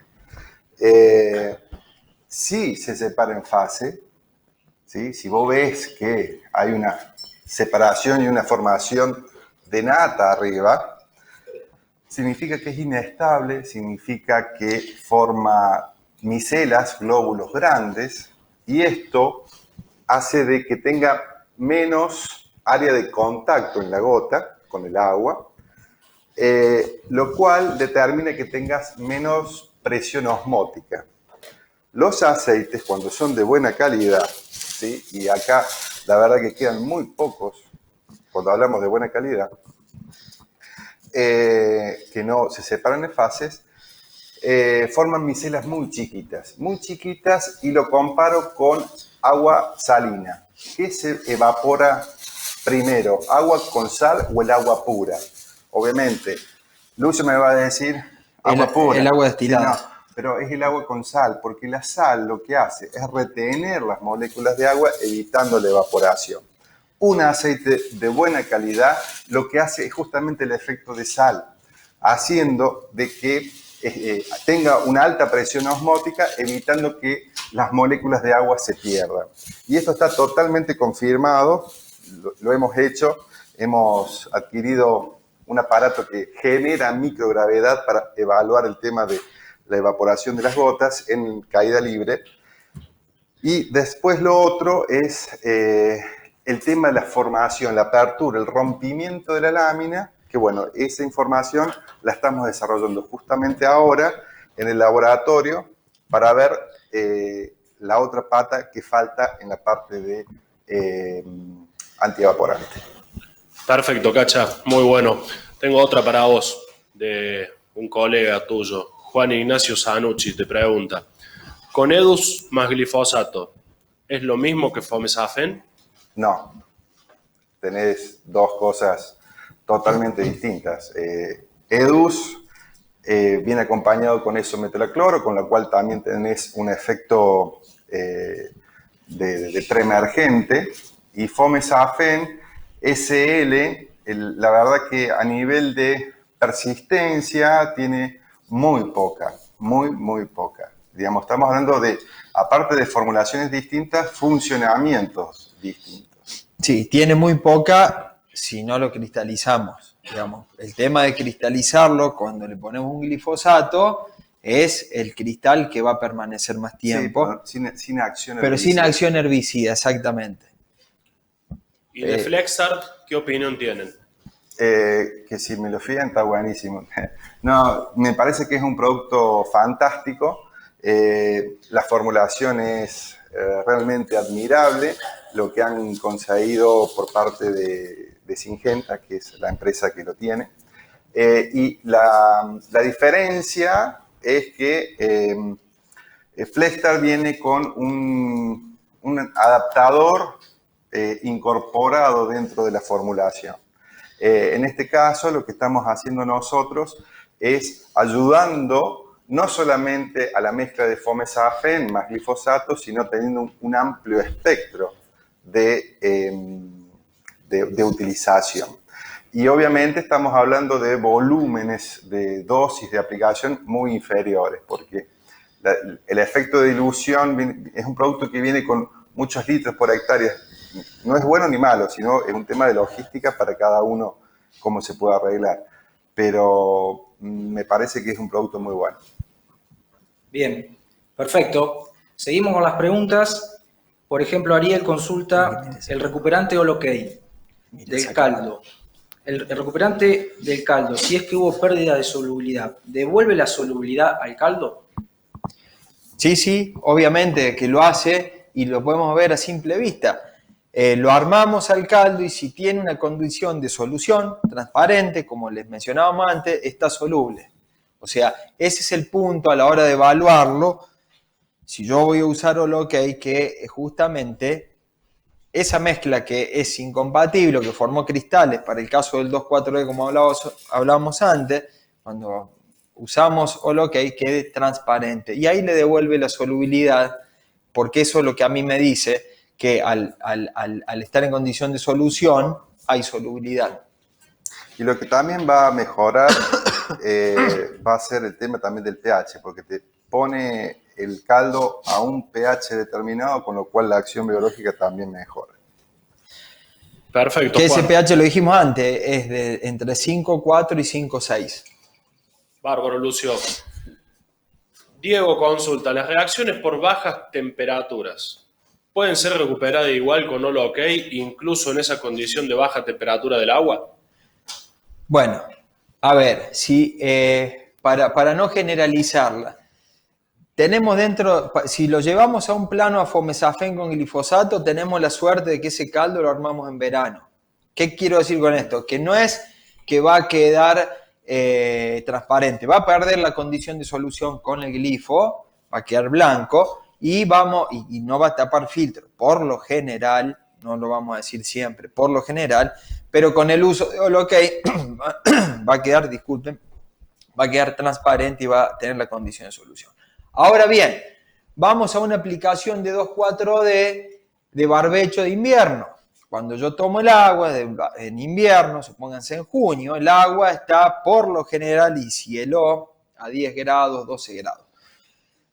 Si se separa en fase, ¿sí?, si vos ves que hay una separación y una formación de nata arriba, significa que es inestable, significa que forma micelas, glóbulos grandes, y esto hace de que tenga menos área de contacto en la gota con el agua, lo cual determina que tengas menos presión osmótica. Los aceites, cuando son de buena calidad, ¿sí?, y acá la verdad que quedan muy pocos cuando hablamos de buena calidad, que no se separan en fases, forman micelas muy chiquitas, y lo comparo con agua salina. ¿Qué se evapora primero, agua con sal o el agua pura? Obviamente, Lucio me va a decir agua pura. El agua destilada. No, pero es el agua con sal, porque la sal lo que hace es retener las moléculas de agua evitando la evaporación. Un aceite de buena calidad lo que hace es justamente el efecto de sal, haciendo de que tenga una alta presión osmótica, evitando que las moléculas de agua se pierdan. Y esto está totalmente confirmado, lo hemos hecho hemos adquirido un aparato que genera microgravedad para evaluar el tema de la evaporación de las gotas en caída libre. Y después lo otro es el tema de la formación, la apertura, el rompimiento de la lámina, que bueno, esa información la estamos desarrollando justamente ahora en el laboratorio para ver la otra pata que falta en la parte de antievaporante. Perfecto, Cacha, muy bueno. Tengo otra para vos, de un colega tuyo, Juan Ignacio Zanucci, te pregunta, ¿con Edus más glifosato es lo mismo que Fomesafen? No, tenés dos cosas totalmente distintas. Edus viene acompañado con isometilacloro, con la cual también tenés un efecto de preemergente, y Fomesafen SL, la verdad que a nivel de persistencia tiene muy poca, muy poca. Digamos, estamos hablando de, aparte de formulaciones distintas, funcionamientos distintos. Sí, tiene muy poca si no lo cristalizamos. Digamos, el tema de cristalizarlo cuando le ponemos un glifosato es el cristal que va a permanecer más tiempo. Sí, sin acción herbicida. Pero sin acción herbicida, exactamente. ¿Y de Flexart qué opinión tienen? Que si me lo fían está buenísimo. No, me parece que es un producto fantástico. La formulación es realmente admirable, lo que han conseguido por parte de Syngenta, que es la empresa que lo tiene. Y la diferencia es que Flexart viene con un adaptador incorporado dentro de la formulación. En este caso, lo que estamos haciendo nosotros es ayudando no solamente a la mezcla de Fomesafen más glifosato, sino teniendo un amplio espectro de utilización. Y obviamente estamos hablando de volúmenes de dosis de aplicación muy inferiores, porque el efecto de dilución es un producto que viene con muchos litros por hectárea. No es bueno ni malo, sino es un tema de logística para cada uno, cómo se puede arreglar. Pero me parece que es un producto muy bueno. Bien, perfecto. Seguimos con las preguntas. Por ejemplo, Ariel consulta el recuperante Holocaine del caldo. El recuperante del caldo, si es que hubo pérdida de solubilidad, ¿devuelve la solubilidad al caldo? Sí, obviamente que lo hace y lo podemos ver a simple vista. Lo armamos al caldo y si tiene una condición de solución transparente, como les mencionábamos antes, está soluble. O sea, ese es el punto a la hora de evaluarlo. Si yo voy a usar Holocaine, que justamente esa mezcla que es incompatible, que formó cristales, para el caso del 2,4-D, como hablábamos antes, cuando usamos Holocaine, quede transparente. Y ahí le devuelve la solubilidad, porque eso es lo que a mí me dice que al estar en condición de solución, hay solubilidad. Y lo que también va a mejorar va a ser el tema también del pH, porque te pone el caldo a un pH determinado, con lo cual la acción biológica también mejora. Perfecto, Que Juan. ese pH, lo dijimos antes, es de entre 5,4 y 5,6. Bárbaro, Lucio. Diego consulta, ¿las reacciones por bajas temperaturas pueden ser recuperadas igual con Holocaine, incluso en esa condición de baja temperatura del agua? Bueno, a ver, si, para no generalizarla, tenemos dentro, si lo llevamos a un plano a Fomesafen con glifosato, tenemos la suerte de que ese caldo lo armamos en verano. ¿Qué quiero decir con esto? Que no es que va a quedar transparente, va a perder la condición de solución con el glifo, va a quedar blanco y no va a tapar filtro. Por lo general, no lo vamos a decir siempre, por lo general, pero con el uso de Holocaine va a quedar transparente y va a tener la condición de solución. Ahora bien, vamos a una aplicación de 2,4-D de barbecho de invierno. Cuando yo tomo el agua en invierno, supónganse en junio, el agua está por lo general y cielo a 10 grados, 12 grados.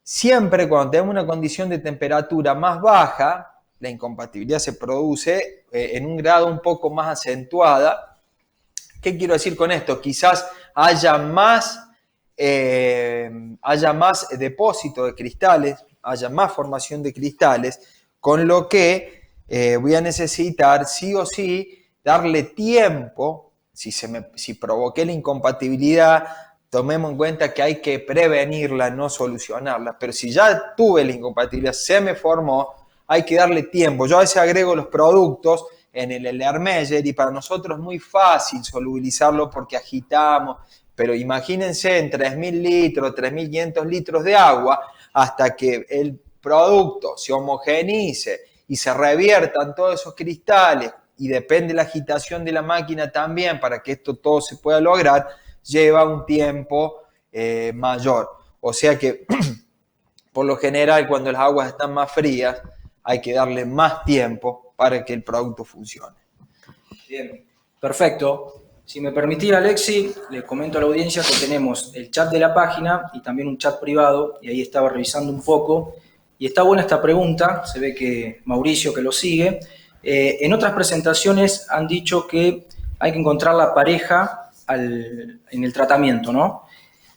Siempre cuando tenemos una condición de temperatura más baja, la incompatibilidad se produce en un grado un poco más acentuada. ¿Qué quiero decir con esto? Quizás haya más depósito de cristales, haya más formación de cristales, con lo que voy a necesitar sí o sí darle tiempo. Si provoqué la incompatibilidad, tomemos en cuenta que hay que prevenirla, no solucionarla. Pero si ya tuve la incompatibilidad, se me formó, hay que darle tiempo. Yo a veces agrego los productos en el Erlenmeyer y para nosotros es muy fácil solubilizarlo porque agitamos, pero imagínense en 3.000 litros, 3.500 litros de agua, hasta que el producto se homogeneice y se reviertan todos esos cristales, y depende de la agitación de la máquina también para que esto todo se pueda lograr, lleva un tiempo mayor. O sea que, por lo general, cuando las aguas están más frías, hay que darle más tiempo para que el producto funcione. Bien, perfecto. Si me permitís, Alexi, le comento a la audiencia que tenemos el chat de la página y también un chat privado, y ahí estaba revisando un poco. Y está buena esta pregunta, se ve que Mauricio, que lo sigue. En otras presentaciones han dicho que hay que encontrar la pareja en el tratamiento, ¿no?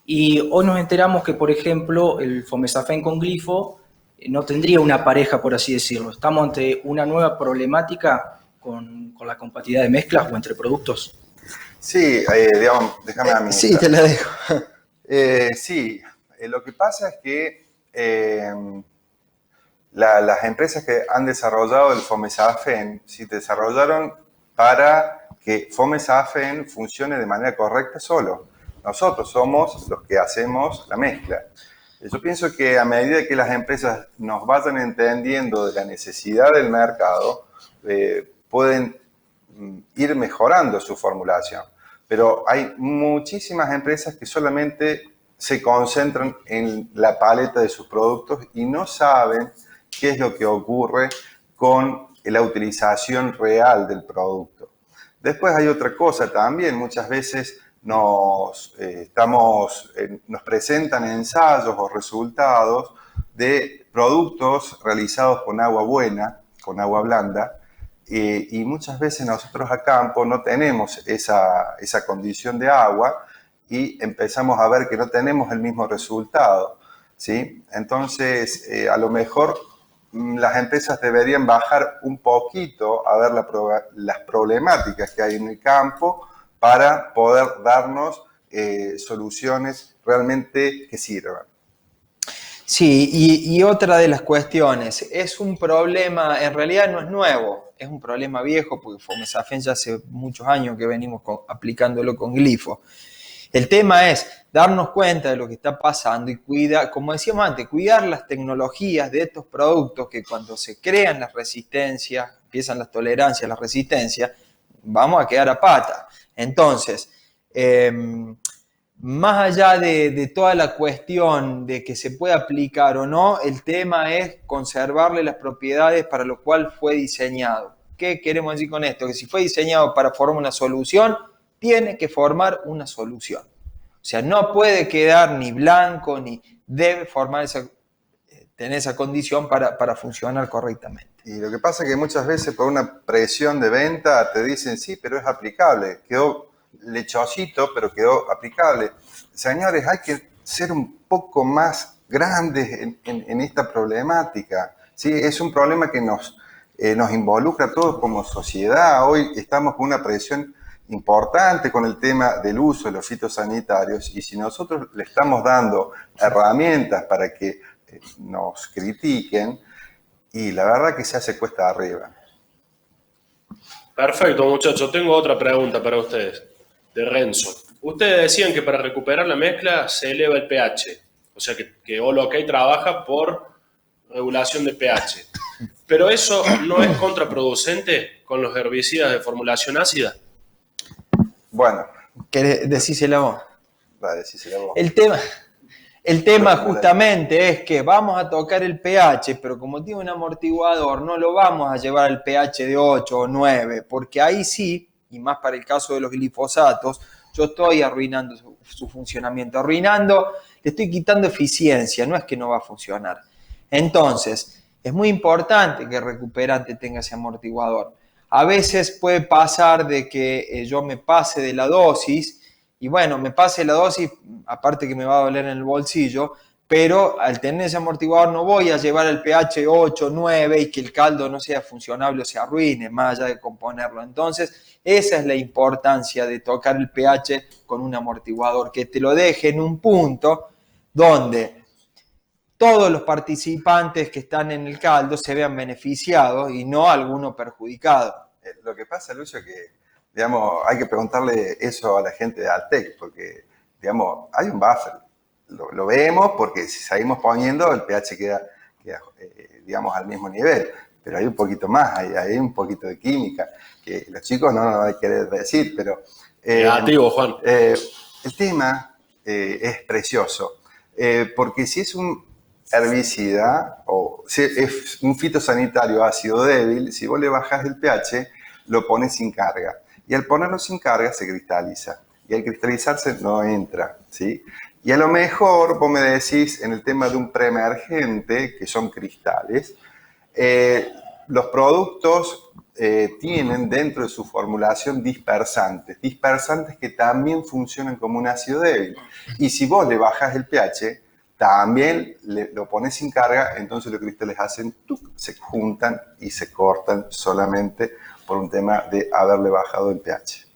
Y hoy nos enteramos que, por ejemplo, el Fomesafen con glifo no tendría una pareja, por así decirlo. Estamos ante una nueva problemática con la compatibilidad de mezclas o entre productos. Sí, digamos, déjame a mí. Sí, te la dejo. Sí, lo que pasa es que las empresas que han desarrollado el Fomesafen, sí, desarrollaron para que Fomesafen funcione de manera correcta solo. Nosotros somos los que hacemos la mezcla. Yo pienso que a medida que las empresas nos vayan entendiendo de la necesidad del mercado, pueden ir mejorando su formulación. Pero hay muchísimas empresas que solamente se concentran en la paleta de sus productos y no saben qué es lo que ocurre con la utilización real del producto. Después hay otra cosa también, muchas veces nos presentan ensayos o resultados de productos realizados con agua buena, con agua blanda, y muchas veces nosotros a campo no tenemos esa condición de agua y empezamos a ver que no tenemos el mismo resultado, ¿sí? Entonces, a lo mejor las empresas deberían bajar un poquito a ver las problemáticas que hay en el campo para poder darnos soluciones realmente que sirvan. Sí, y otra de las cuestiones, es un problema, en realidad no es nuevo, es un problema viejo porque Fomesafen ya hace muchos años que venimos aplicándolo con glifo. El tema es darnos cuenta de lo que está pasando y como decíamos antes, cuidar las tecnologías de estos productos que cuando se crean las resistencias, empiezan las tolerancias, las resistencias, vamos a quedar a pata. Entonces, más allá de toda la cuestión de que se puede aplicar o no, el tema es conservarle las propiedades para lo cual fue diseñado. ¿Qué queremos decir con esto? Que si fue diseñado para formar una solución, tiene que formar una solución. O sea, no puede quedar ni blanco, ni debe tener esa condición para funcionar correctamente. Y lo que pasa es que muchas veces por una presión de venta te dicen, sí, pero es aplicable. Quedó lechosito, pero quedó aplicable. Señores, hay que ser un poco más grandes en esta problemática, ¿sí? Es un problema que nos involucra a todos como sociedad. Hoy estamos con una presión importante con el tema del uso de los fitosanitarios y si nosotros le estamos dando herramientas para que nos critiquen, y la verdad que se hace cuesta arriba. Perfecto, muchachos. Tengo otra pregunta para ustedes, de Renzo. Ustedes decían que para recuperar la mezcla se eleva el pH, o sea que Holo-OK trabaja por regulación de pH. Pero eso no es contraproducente con los herbicidas de formulación ácida. Bueno. ¿Querés decísela vos? Va, decísela vos. El tema justamente es que vamos a tocar el pH, pero como tiene un amortiguador, no lo vamos a llevar al pH de 8 o 9, porque ahí sí, y más para el caso de los glifosatos, yo estoy arruinando su funcionamiento. Le estoy quitando eficiencia, no es que no va a funcionar. Entonces, es muy importante que el recuperante tenga ese amortiguador. a veces puede pasar de que yo me pase de la dosis, y bueno, me pase la dosis, aparte que me va a doler en el bolsillo, pero al tener ese amortiguador no voy a llevar el pH 8, 9 y que el caldo no sea funcionable o se arruine, más allá de componerlo. Entonces, esa es la importancia de tocar el pH con un amortiguador, que te lo deje en un punto donde todos los participantes que están en el caldo se vean beneficiados y no alguno perjudicado. Lo que pasa, Lucio, es que, digamos, hay que preguntarle eso a la gente de Altec, porque, digamos, hay un buffer. Lo vemos porque si seguimos poniendo, el pH queda digamos, al mismo nivel. Pero hay un poquito más, hay un poquito de química, que los chicos no nos van a querer decir, pero... Negativo, Juan. El tema es precioso, porque si es un herbicida o si es un fitosanitario ácido débil, si vos le bajás el pH, lo pones sin carga. Y al ponerlo sin carga se cristaliza. Y al cristalizarse no entra, ¿sí? Y a lo mejor vos me decís en el tema de un preemergente, que son cristales, los productos tienen dentro de su formulación dispersantes que también funcionan como un ácido débil. Y si vos le bajas el pH, también lo pones sin carga, entonces los cristales se juntan y se cortan solamente por un tema de haberle bajado el pH.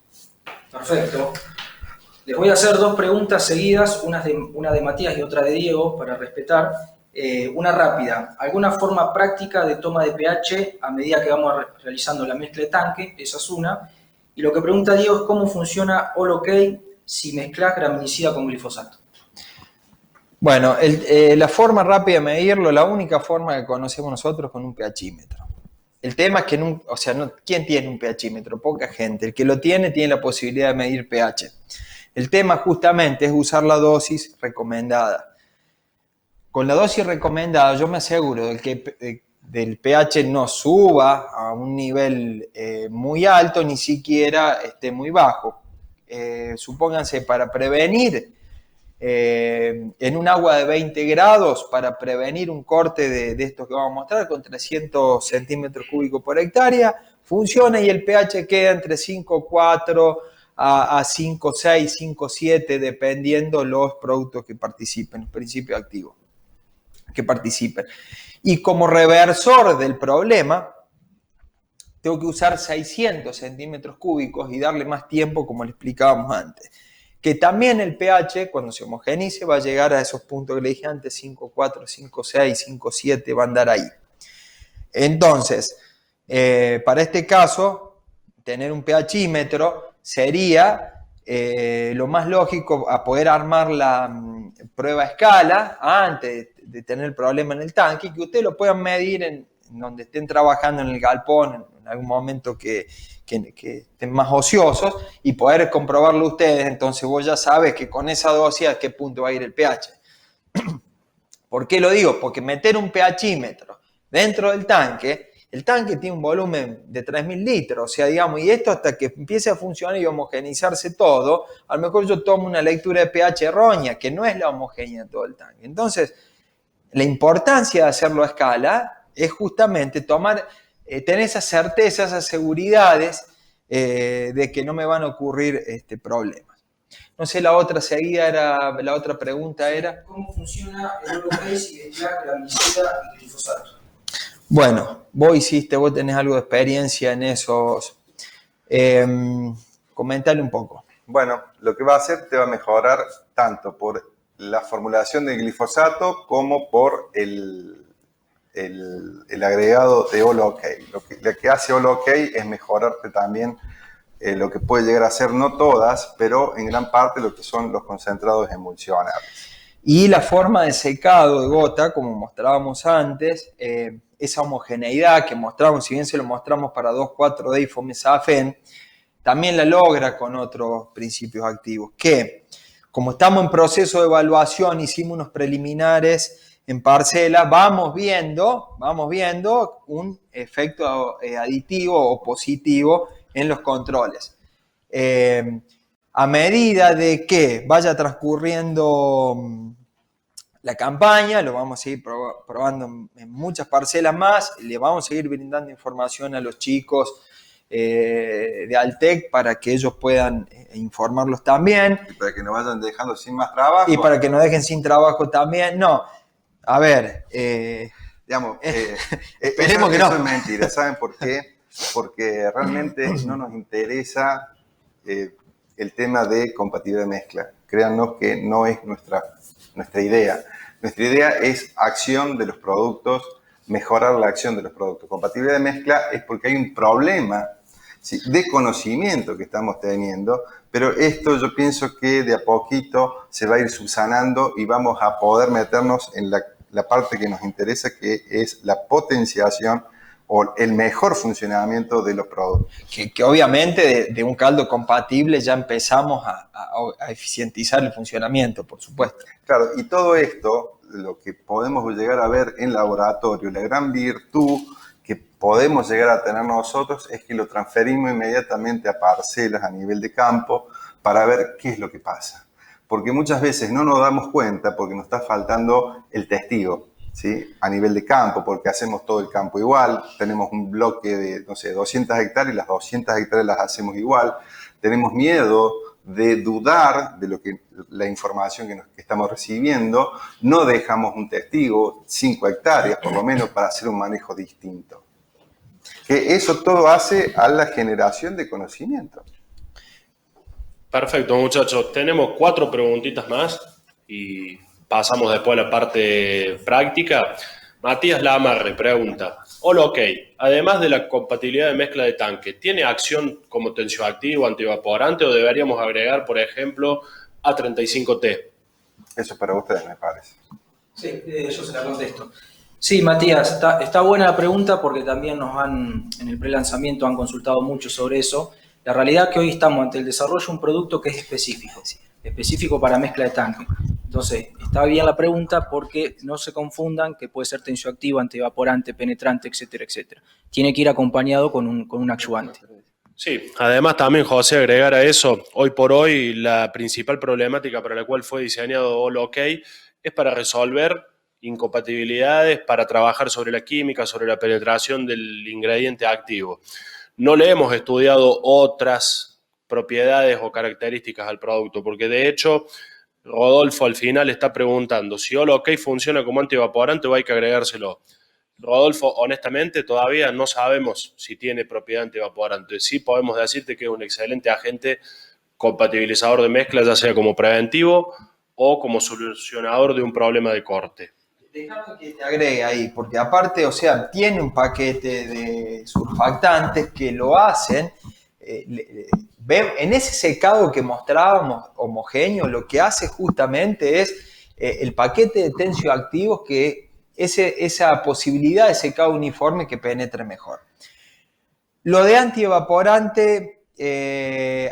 Perfecto. Les voy a hacer dos preguntas seguidas, una de Matías y otra de Diego, para respetar. Una rápida. ¿Alguna forma práctica de toma de pH a medida que vamos realizando la mezcla de tanque? Esa es una. Y lo que pregunta Diego es cómo funciona All OK si mezclas graminicida con glifosato. Bueno, la forma rápida de medirlo, la única forma que conocemos nosotros con un pHímetro. El tema es que, ¿quién tiene un pHímetro? Poca gente. El que lo tiene la posibilidad de medir pH. El tema justamente es usar la dosis recomendada. Con la dosis recomendada yo me aseguro de que del pH no suba a un nivel muy alto, ni siquiera esté muy bajo. Supónganse, para prevenir en un agua de 20 grados, para prevenir un corte de estos que vamos a mostrar, con 300 centímetros cúbicos por hectárea, funciona y el pH queda entre 5,4 a 5,6, 5,7, dependiendo los productos que participen, los principios activos que participen. Y como reversor del problema, tengo que usar 600 centímetros cúbicos y darle más tiempo, como le explicábamos antes. Que también el pH, cuando se homogenice, va a llegar a esos puntos que le dije antes, 5,4, 5,6, 5,7, va a andar ahí. Entonces, para este caso, tener un pHímetro sería lo más lógico a poder armar la prueba a escala antes de tener el problema en el tanque y que ustedes lo puedan medir en donde estén trabajando en el galpón, en algún momento que estén más ociosos y poder comprobarlo ustedes. Entonces vos ya sabes que con esa dosis a qué punto va a ir el pH. ¿Por qué lo digo? Porque meter un pHímetro dentro del tanque, el tanque tiene un volumen de 3.000 litros, o sea, digamos, y esto hasta que empiece a funcionar y homogeneizarse todo, a lo mejor yo tomo una lectura de pH errónea, que no es la homogénea de todo el tanque. Entonces, la importancia de hacerlo a escala es justamente tener esa certeza, esas seguridades de que no me van a ocurrir problemas. No sé, la otra pregunta era... ¿Cómo funciona el All OK si mezclas graminicida y glifosato? Bueno, vos tenés algo de experiencia en esos. Comentale un poco. Bueno, lo que va a hacer te va a mejorar tanto por la formulación de glifosato como por el agregado de All OK. Lo que hace All OK es mejorarte también lo que puede llegar a ser, no todas, pero en gran parte lo que son los concentrados emulsionables. Y la forma de secado de gota, como mostrábamos antes, esa homogeneidad que mostramos, si bien se lo mostramos para 2,4-D y fomesafen, también la logra con otros principios activos, que como estamos en proceso de evaluación, hicimos unos preliminares en parcela, vamos viendo un efecto aditivo o positivo en los controles. A medida de que vaya transcurriendo la campaña, lo vamos a seguir probando en muchas parcelas más, le vamos a seguir brindando información a los chicos de Altec para que ellos puedan informarlos también. Y para que nos vayan dejando sin más trabajo. Y para que nos dejen sin trabajo también. No, a ver... digamos, esperemos que no. Eso es mentira. ¿Saben por qué? Porque realmente no nos interesa el tema de compatibilidad de mezcla. Créannos que no es nuestra idea. Nuestra idea es acción de los productos, mejorar la acción de los productos. Compatibilidad de mezcla es porque hay un problema, ¿sí?, de conocimiento que estamos teniendo, pero esto yo pienso que de a poquito se va a ir subsanando y vamos a poder meternos en la parte que nos interesa, que es la potenciación o el mejor funcionamiento de los productos. Que obviamente de un caldo compatible ya empezamos a eficientizar el funcionamiento, por supuesto. Claro, y todo esto, lo que podemos llegar a ver en laboratorio, la gran virtud que podemos llegar a tener nosotros es que lo transferimos inmediatamente a parcelas a nivel de campo para ver qué es lo que pasa. Porque muchas veces no nos damos cuenta porque nos está faltando el testigo, ¿sí?, a nivel de campo, porque hacemos todo el campo igual, tenemos un bloque de, no sé, 200 hectáreas y las 200 hectáreas las hacemos igual, tenemos miedo de dudar de la información que estamos recibiendo, no dejamos un testigo, 5 hectáreas por lo menos, para hacer un manejo distinto. Que eso todo hace a la generación de conocimiento. Perfecto, muchachos. Tenemos 4 preguntitas más y pasamos después a la parte práctica. Matías Lamarre pregunta: hola, ok, además de la compatibilidad de mezcla de tanque, ¿tiene acción como tensioactivo, antievaporante o deberíamos agregar, por ejemplo, A35T? Eso es para ustedes, me parece. Sí, yo se la contesto. Sí, Matías, está buena la pregunta porque también en el pre-lanzamiento han consultado mucho sobre eso. La realidad es que hoy estamos ante el desarrollo de un producto que es específico para mezcla de tanque. Entonces, está bien la pregunta porque no se confundan que puede ser tensioactivo, antievaporante, penetrante, etcétera, etcétera. Tiene que ir acompañado con un actuante. Sí, además también, José, agregar a eso, hoy por hoy la principal problemática para la cual fue diseñado HoloOK es para resolver incompatibilidades, para trabajar sobre la química, sobre la penetración del ingrediente activo. No le hemos estudiado otras propiedades o características al producto, porque de hecho Rodolfo al final está preguntando si HoloOK funciona como antievaporante o hay que agregárselo. Rodolfo, honestamente todavía no sabemos si tiene propiedad antievaporante. Sí podemos decirte que es un excelente agente compatibilizador de mezcla, ya sea como preventivo o como solucionador de un problema de corte. Déjame que te agregue ahí, porque aparte, o sea, tiene un paquete de surfactantes que lo hacen. En ese secado que mostrábamos homogéneo, lo que hace justamente es el paquete de tensioactivos, que esa posibilidad de secado uniforme que penetre mejor. Lo de antievaporante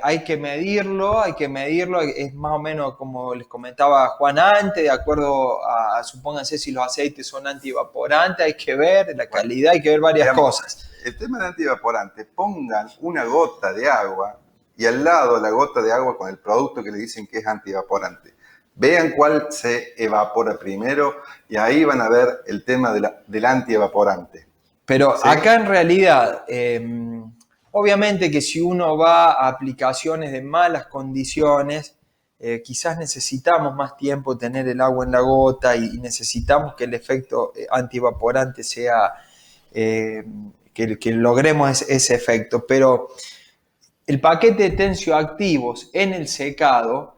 hay que medirlo, es más o menos como les comentaba Juan antes, de acuerdo a, supónganse si los aceites son antievaporantes, hay que ver la calidad, hay que ver varias cosas. El tema de antievaporante, pongan una gota de agua y al lado la gota de agua con el producto que le dicen que es antievaporante. Vean cuál se evapora primero y ahí van a ver el tema del antievaporante. Pero ¿sí? Acá en realidad, obviamente que si uno va a aplicaciones de malas condiciones, quizás necesitamos más tiempo tener el agua en la gota y necesitamos que el efecto antievaporante sea, que logremos ese efecto. Pero el paquete de tensioactivos en el secado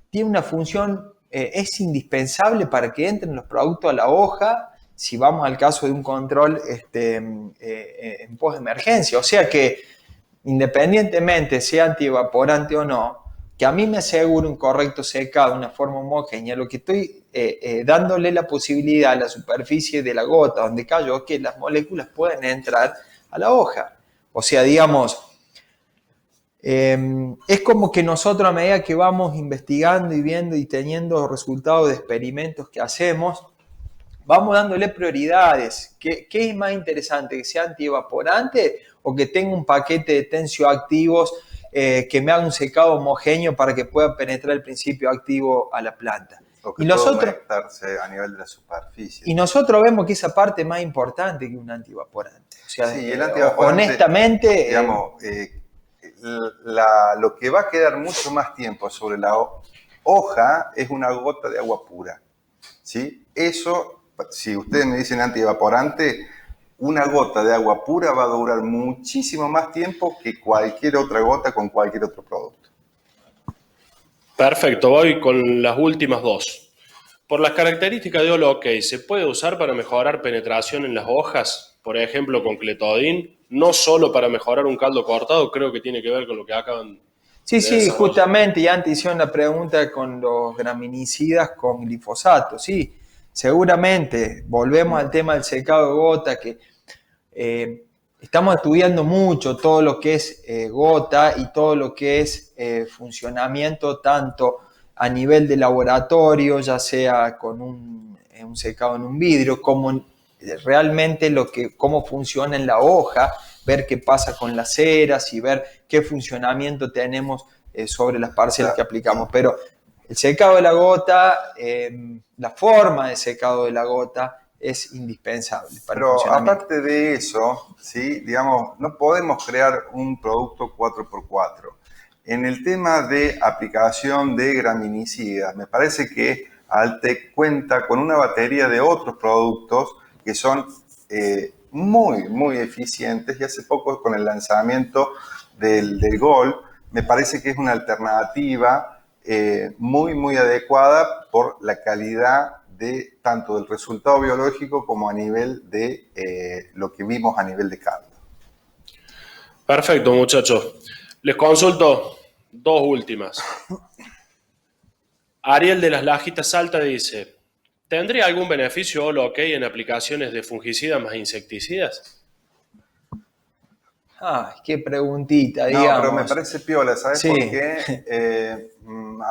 tiene una función, es indispensable para que entren los productos a la hoja, si vamos al caso de un control en post-emergencia. O sea que, independientemente sea antievaporante o no, que a mí me asegure un correcto secado de una forma homogénea, lo que estoy dándole la posibilidad a la superficie de la gota donde cayó, que las moléculas pueden entrar a la hoja. O sea, digamos, es como que nosotros, a medida que vamos investigando y viendo y teniendo resultados de experimentos que hacemos, vamos dándole prioridades. ¿Qué es más interesante? ¿Que sea antievaporante o que tenga un paquete de tensioactivos que me haga un secado homogéneo para que pueda penetrar el principio activo a la planta? O que pueda conectarse a nivel de la superficie. Y nosotros vemos que esa parte es más importante que un antievaporante. O sea, Sí, el antievaporante, honestamente... digamos, lo que va a quedar mucho más tiempo sobre la hoja es una gota de agua pura, ¿sí? Eso, si ustedes me dicen antievaporante, una gota de agua pura va a durar muchísimo más tiempo que cualquier otra gota con cualquier otro producto. Perfecto, voy con las últimas dos. Por las características de Holo OK, ¿se puede usar para mejorar penetración en las hojas? Por ejemplo, con cletodin, no solo para mejorar un caldo cortado, creo que tiene que ver con lo que acaban Sí, de sí, desarrollar. justamente, y antes hicieron la pregunta con los graminicidas con glifosato. Sí, seguramente, volvemos al tema del secado de gota, que estamos estudiando mucho todo lo que es gota y todo lo que es funcionamiento tanto a nivel de laboratorio, ya sea con un secado en un vidrio, como realmente cómo funciona en la hoja, ver qué pasa con las ceras y ver qué funcionamiento tenemos sobre las parcelas que aplicamos. Pero el secado de la gota, la forma de secado de la gota es indispensable para el Pero funcionamiento. aparte de eso, ¿sí? Digamos, no podemos crear un producto 4x4. En el tema de aplicación de graminicidas, me parece que Altec cuenta con una batería de otros productos que son muy eficientes, y hace poco con el lanzamiento del Gol, me parece que es una alternativa muy adecuada por la calidad de tanto del resultado biológico como a nivel de lo que vimos a nivel de caldo. Perfecto, muchachos. Les consulto dos últimas. Ariel de las Lajitas Salta dice, ¿tendría algún beneficio Holo OK en aplicaciones de fungicidas más insecticidas? Ay, qué preguntita, No, digamos. pero me parece piola, ¿sabes Sí. por qué?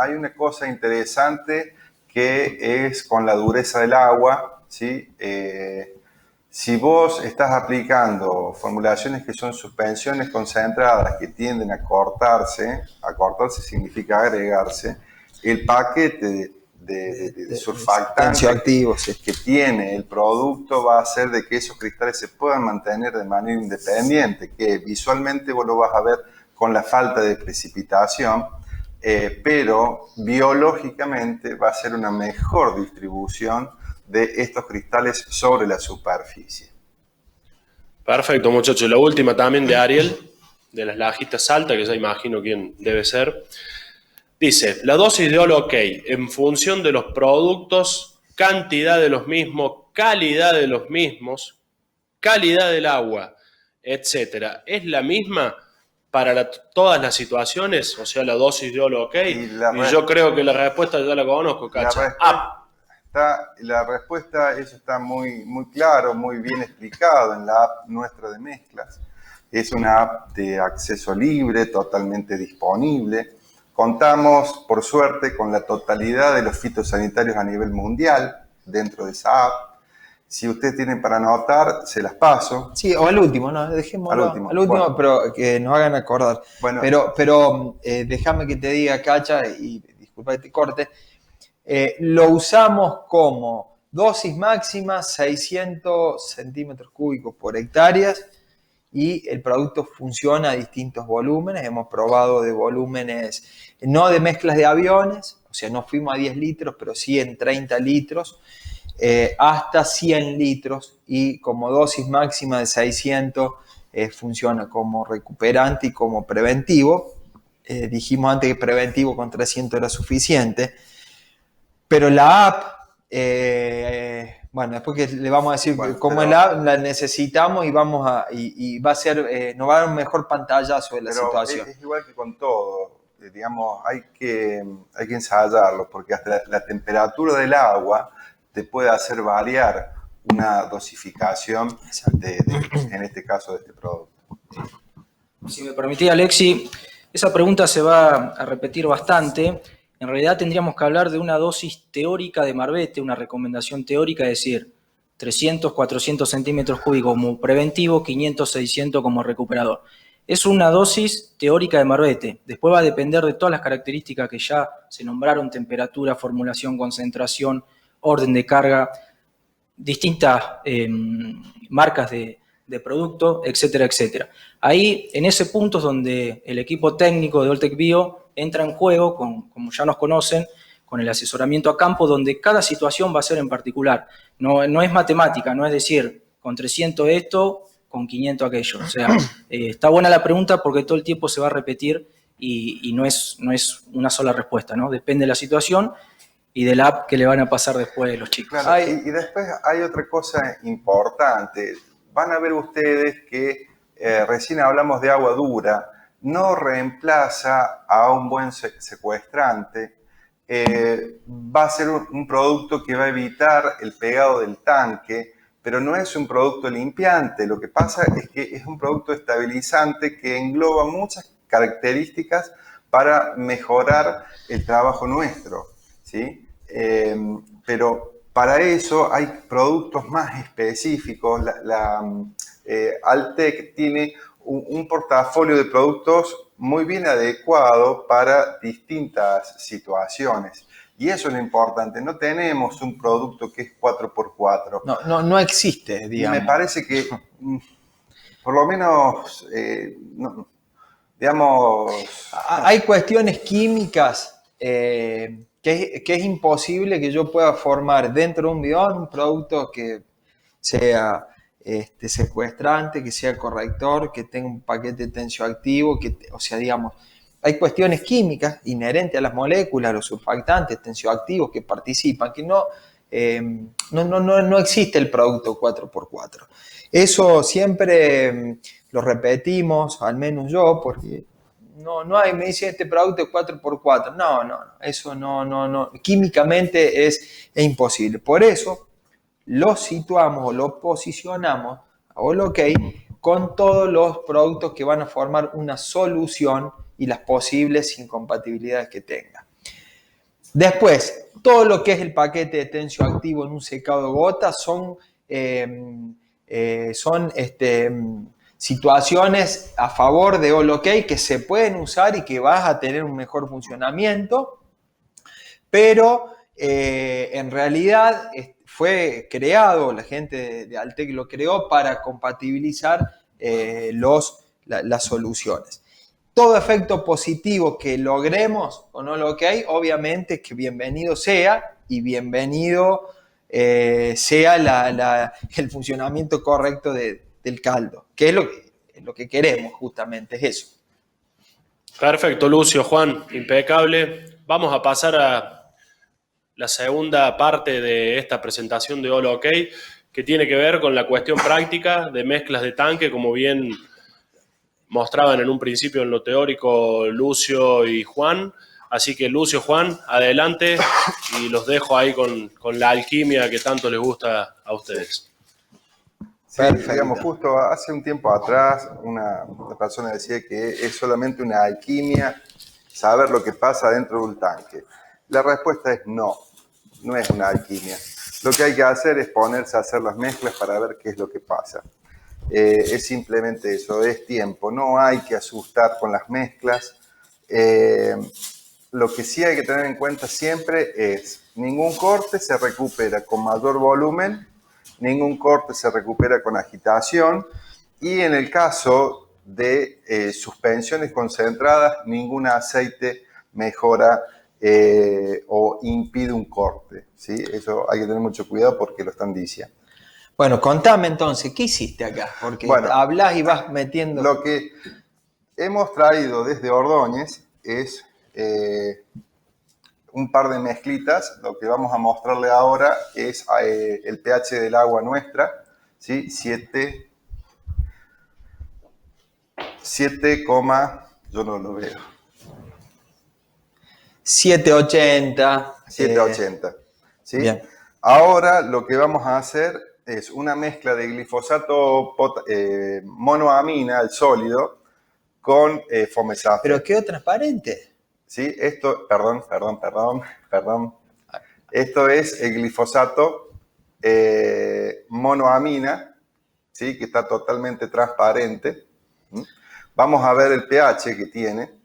Hay una cosa interesante que es con la dureza del agua, ¿sí? Si vos estás aplicando formulaciones que son suspensiones concentradas que tienden a cortarse significa agregarse, el paquete de surfactantes tensioactivos, sí, que tiene el producto va a hacer de que esos cristales se puedan mantener de manera independiente, que visualmente vos lo vas a ver con la falta de precipitación, pero biológicamente va a ser una mejor distribución de estos cristales sobre la superficie. Perfecto, muchachos. La última también de Ariel, de las Lajitas Salta, que ya imagino quién debe ser. Dice, la dosis de Holo OK, en función de los productos, cantidad de los mismos, calidad de los mismos, calidad del agua, etcétera, ¿es la misma para todas las situaciones? O sea, la dosis de Holo OK. Y yo creo que la respuesta ya la conozco, Cacha. La respuesta, eso está muy claro, muy bien explicado en la app nuestra de mezclas. Es una app de acceso libre, totalmente disponible. Contamos, por suerte, con la totalidad de los fitosanitarios a nivel mundial dentro de esa app. Si ustedes tienen para anotar, se las paso. Sí, o al último, no, dejémoslo. Al último, bueno, pero que nos hagan acordar. Bueno, pero déjame que te diga, Cacha, y disculpa que te corte, lo usamos como dosis máxima 600 centímetros cúbicos por hectáreas y el producto funciona a distintos volúmenes. Hemos probado de volúmenes, no de mezclas de aviones, o sea, no fuimos a 10 litros, pero sí en 30 litros, hasta 100 litros y como dosis máxima de 600 funciona como recuperante y como preventivo. Dijimos antes que preventivo con 300 era suficiente, pero la app, bueno, después que le vamos a decir cómo es la app, la necesitamos y y va a ser, nos va a dar un mejor pantallazo de la situación. Es igual que con todo, digamos, hay que ensayarlo, porque hasta la temperatura del agua te puede hacer variar una dosificación en este caso de este producto. Si me permitís, Alexi, esa pregunta se va a repetir bastante. En realidad tendríamos que hablar de una dosis teórica de Marbete, una recomendación teórica, es decir, 300, 400 centímetros cúbicos como preventivo, 500, 600 como recuperador. Es una dosis teórica de Marbete. Después va a depender de todas las características que ya se nombraron: temperatura, formulación, concentración, orden de carga, distintas marcas de de producto, etcétera, etcétera. Ahí, en ese punto es donde el equipo técnico de Alltech Bio entra en juego, como ya nos conocen, con el asesoramiento a campo, donde cada situación va a ser en particular. No es matemática, no es decir, con 300 esto, con 500 aquello. O sea, está buena la pregunta porque todo el tiempo se va a repetir y no es una sola respuesta, ¿no? Depende de la situación y del app que le van a pasar después los chicos. Claro, y después hay otra cosa importante. Van a ver ustedes que recién hablamos de agua dura, no reemplaza a un buen secuestrante. Va a ser un producto que va a evitar el pegado del tanque, pero no es un producto limpiante. Lo que pasa es que es un producto estabilizante que engloba muchas características para mejorar el trabajo nuestro, ¿sí? Pero para eso hay productos más específicos. Alltech tiene un portafolio de productos muy bien adecuado para distintas situaciones. Y eso es lo importante. No tenemos un producto que es 4x4. No existe, digamos. Me parece que, por lo menos, digamos... Hay cuestiones químicas que es imposible que yo pueda formar dentro de un bidón un producto que sea secuestrante, que sea corrector, que tenga un paquete tensioactivo, o sea, digamos, hay cuestiones químicas inherentes a las moléculas, los surfactantes tensioactivos que participan, que no existe el producto 4x4. Eso siempre lo repetimos, al menos yo, porque no hay, me dice este producto es 4x4. No, eso no. Químicamente es imposible. Por eso lo situamos o lo posicionamos a Alltech con todos los productos que van a formar una solución y las posibles incompatibilidades que tenga. Después, todo lo que es el paquete de tensioactivo en un secado de gotas son situaciones a favor de Alltech que se pueden usar y que vas a tener un mejor funcionamiento, pero en realidad fue creado, la gente de Alltech lo creó para compatibilizar las soluciones. Todo efecto positivo que logremos con Alltech, obviamente que bienvenido sea y bienvenido sea el funcionamiento correcto del caldo, que es lo que queremos justamente, es eso. Perfecto, Lucio, Juan, impecable. Vamos a pasar a la segunda parte de esta presentación de Alltech, que tiene que ver con la cuestión práctica de mezclas de tanque, como bien mostraban en un principio en lo teórico Lucio y Juan. Así que Lucio, Juan, adelante y los dejo ahí con la alquimia que tanto les gusta a ustedes. Sí, digamos, justo hace un tiempo atrás una persona decía que es solamente una alquimia saber lo que pasa dentro de un tanque. La respuesta es no es una alquimia. Lo que hay que hacer es ponerse a hacer las mezclas para ver qué es lo que pasa. Es simplemente eso, es tiempo. No hay que asustar con las mezclas. Lo que sí hay que tener en cuenta siempre es ningún corte se recupera con mayor volumen, ningún corte se recupera con agitación y en el caso de suspensiones concentradas, ningún aceite mejora o impide un corte, ¿sí? Eso hay que tener mucho cuidado porque lo están diciendo. Bueno, contame entonces, ¿qué hiciste acá? Porque bueno, hablas y vas metiendo... Lo que hemos traído desde Ordóñez es un par de mezclitas. Lo que vamos a mostrarle ahora es el pH del agua nuestra, ¿sí? 7, yo no lo veo. 780. 780, ¿sí? Bien. Ahora lo que vamos a hacer es una mezcla de glifosato monoamina, el sólido, con fomesafe. ¿Pero quedó transparente? Sí, esto, perdón. Esto es el glifosato monoamina, ¿sí? Que está totalmente transparente. Vamos a ver el pH que tiene.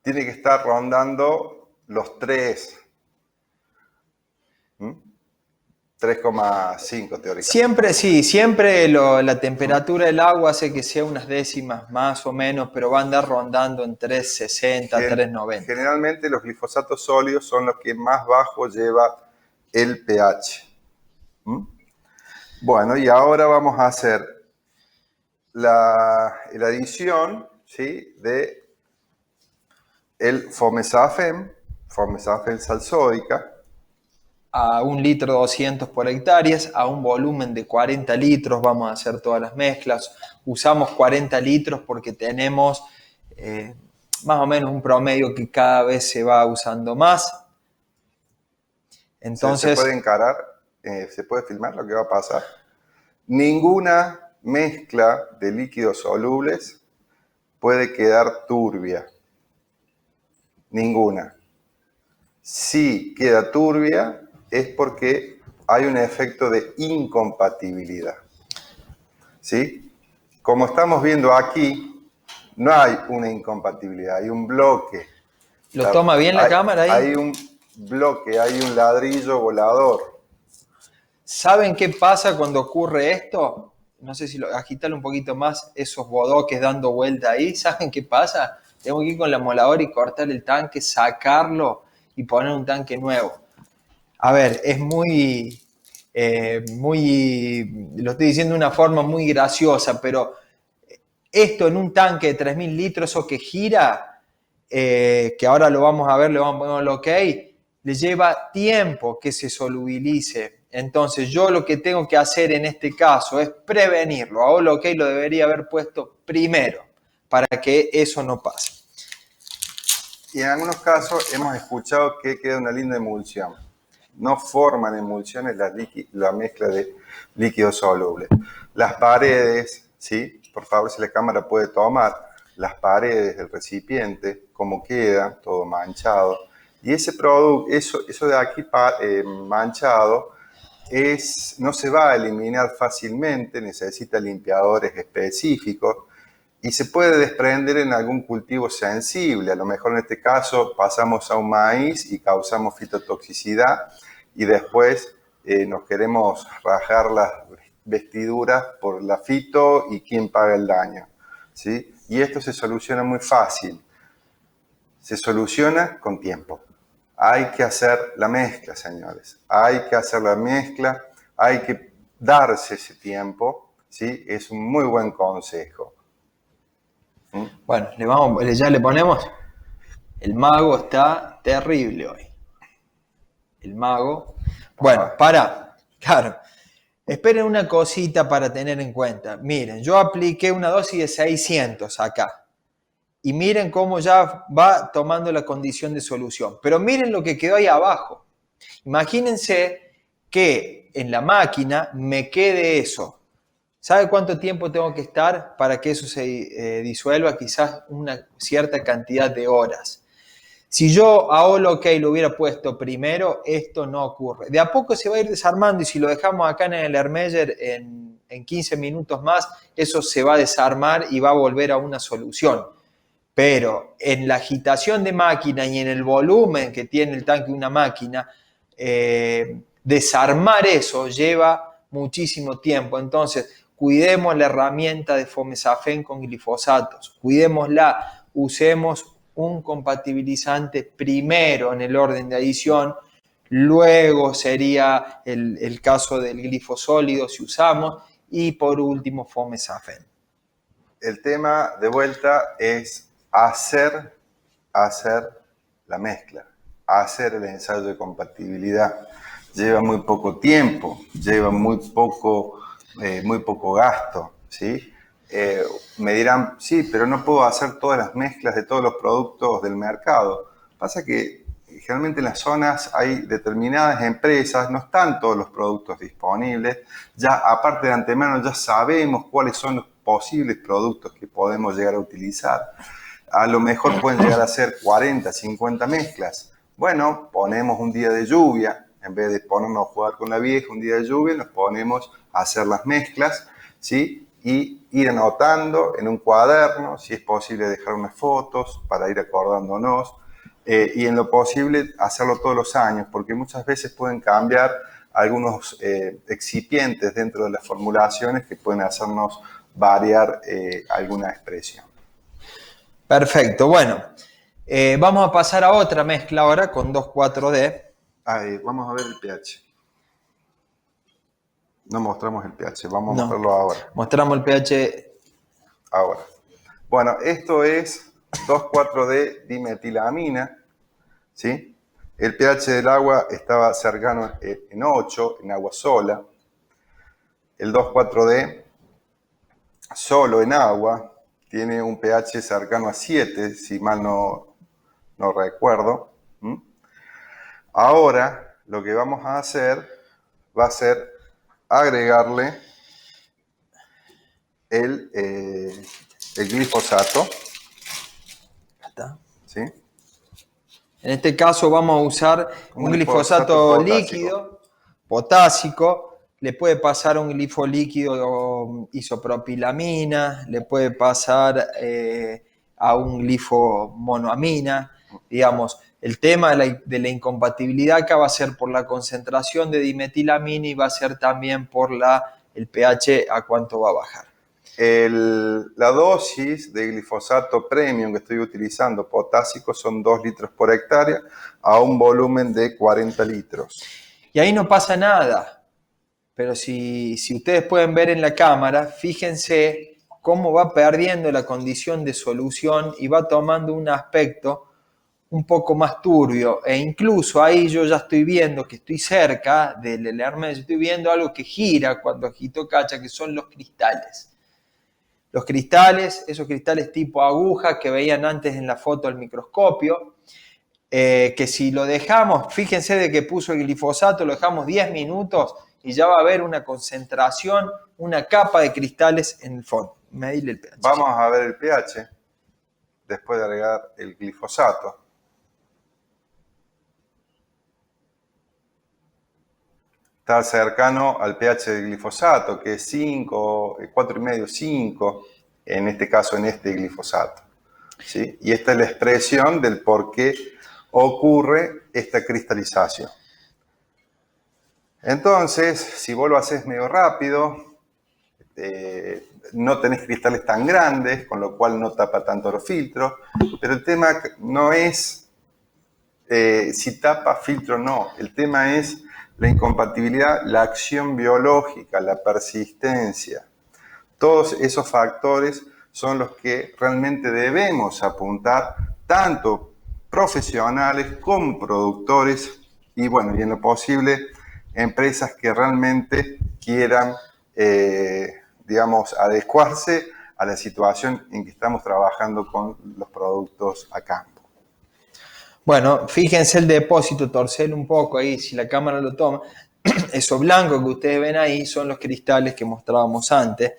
Tiene que estar rondando los 3. 3,5 teóricamente. Siempre, sí, siempre la temperatura del agua hace que sea unas décimas más o menos, pero va a andar rondando en 360, 390. Generalmente los glifosatos sólidos son los que más bajo lleva el pH. ¿Mm? Bueno, y ahora vamos a hacer la adición, ¿sí?, de el fomesafen sal sódica, A 1,2 litros por hectáreas, a un volumen de 40 litros, vamos a hacer todas las mezclas. Usamos 40 litros porque tenemos más o menos un promedio que cada vez se va usando más. Entonces, se puede encarar, se puede filmar lo que va a pasar. Ninguna mezcla de líquidos solubles puede quedar turbia. Ninguna. Si queda turbia es porque hay un efecto de incompatibilidad. ¿Sí? Como estamos viendo aquí, no hay una incompatibilidad, hay un bloque. ¿lo toma bien la cámara ahí? Hay un bloque, hay un ladrillo volador. ¿Saben qué pasa cuando ocurre esto? No sé si agítalo un poquito más, esos bodoques dando vuelta ahí. ¿Saben qué pasa? Tengo que ir con la moladora y cortar el tanque, sacarlo y poner un tanque nuevo. A ver, es muy, lo estoy diciendo de una forma muy graciosa, pero esto en un tanque de 3.000 litros, eso que gira, que ahora lo vamos a ver, le vamos a poner el OK, le lleva tiempo que se solubilice. Entonces yo lo que tengo que hacer en este caso es prevenirlo. Ahora el OK lo debería haber puesto primero para que eso no pase. Y en algunos casos hemos escuchado que queda una linda emulsión. No forman emulsiones la mezcla de líquidos solubles. Las paredes, ¿sí? Por favor, si la cámara puede tomar las paredes del recipiente, cómo queda, todo manchado. Y ese producto, eso de aquí manchado, no se va a eliminar fácilmente, necesita limpiadores específicos y se puede desprender en algún cultivo sensible. A lo mejor en este caso pasamos a un maíz y causamos fitotoxicidad y después nos queremos rajar las vestiduras por la fito y quién paga el daño, ¿sí? Y esto se soluciona muy fácil, se soluciona con tiempo. Hay que hacer la mezcla, señores. Hay que hacer la mezcla, hay que darse ese tiempo, ¿sí? Es un muy buen consejo. Bueno, ya le ponemos. El mago está terrible hoy. El mago. Bueno, claro. Esperen una cosita para tener en cuenta. Miren, yo apliqué una dosis de 600 acá. Y miren cómo ya va tomando la condición de solución. Pero miren lo que quedó ahí abajo. Imagínense que en la máquina me quede eso. ¿Sabe cuánto tiempo tengo que estar para que eso se disuelva? Quizás una cierta cantidad de horas. Si yo a All OK lo hubiera puesto primero, esto no ocurre. De a poco se va a ir desarmando y si lo dejamos acá en el Ermeyer en 15 minutos más, eso se va a desarmar y va a volver a una solución. Pero en la agitación de máquina y en el volumen que tiene el tanque de una máquina, desarmar eso lleva muchísimo tiempo. Entonces, cuidemos la herramienta de fomesafen con glifosatos, cuidémosla, usemos un compatibilizante primero en el orden de adición, luego sería el caso del glifosólido si usamos, y por último fomesafen. El tema de vuelta es hacer la mezcla, hacer el ensayo de compatibilidad. Lleva muy poco tiempo, lleva muy poco gasto, ¿sí? Me dirán, sí, pero no puedo hacer todas las mezclas de todos los productos del mercado. Pasa que generalmente en las zonas hay determinadas empresas, no están todos los productos disponibles. Ya aparte de antemano ya sabemos cuáles son los posibles productos que podemos llegar a utilizar. A lo mejor pueden llegar a ser 40, 50 mezclas. Bueno, ponemos un día de lluvia, en vez de ponernos a jugar con la vieja, un día de lluvia, nos ponemos a hacer las mezclas, ¿sí? Y ir anotando en un cuaderno, si es posible dejar unas fotos para ir acordándonos, y en lo posible hacerlo todos los años, porque muchas veces pueden cambiar algunos excipientes dentro de las formulaciones que pueden hacernos variar alguna expresión. Perfecto, bueno, vamos a pasar a otra mezcla ahora con 2,4-D. Vamos a ver el pH. No mostramos el pH, vamos a No, mostrarlo ahora. mostramos el pH. Ahora. Bueno, esto es 2,4-D dimetilamina, ¿sí? El pH del agua estaba cercano en 8, en agua sola. El 2,4-D solo en agua tiene un pH cercano a 7, si mal no recuerdo. Ahora lo que vamos a hacer va a ser agregarle el glifosato. Está. ¿Sí? En este caso vamos a usar un glifosato líquido, potásico. Le puede pasar un glifo líquido isopropilamina, le puede pasar a un glifo monoamina. Digamos, el tema de la incompatibilidad acá va a ser por la concentración de dimetilamina y va a ser también por el pH a cuánto va a bajar. La dosis de glifosato premium que estoy utilizando, potásico, son 2 litros por hectárea a un volumen de 40 litros. Y ahí no pasa nada. Pero si ustedes pueden ver en la cámara, fíjense cómo va perdiendo la condición de solución y va tomando un aspecto un poco más turbio. E incluso ahí yo ya estoy viendo que estoy cerca del Hermes, estoy viendo algo que gira cuando agito cacha, que son los cristales. Los cristales, esos cristales tipo aguja que veían antes en la foto al microscopio, que si lo dejamos, fíjense de que puso el glifosato, lo dejamos 10 minutos y ya va a haber una concentración, una capa de cristales en el fondo. Medirle el pH. Vamos a ver el pH después de agregar el glifosato. Está cercano al pH del glifosato, que es 5, 4,5, 5, en este caso en este glifosato. ¿Sí? Y esta es la expresión del por qué ocurre esta cristalización. Entonces, si vos lo haces medio rápido, no tenés cristales tan grandes, con lo cual no tapa tanto los filtros, pero el tema no es si tapa filtro o no, el tema es la incompatibilidad, la acción biológica, la persistencia. Todos esos factores son los que realmente debemos apuntar, tanto profesionales como productores y, bueno, y en lo posible, empresas que realmente quieran, digamos, adecuarse a la situación en que estamos trabajando con los productos a campo. Bueno, fíjense el depósito, torcelo un poco ahí, si la cámara lo toma. Eso blanco que ustedes ven ahí son los cristales que mostrábamos antes,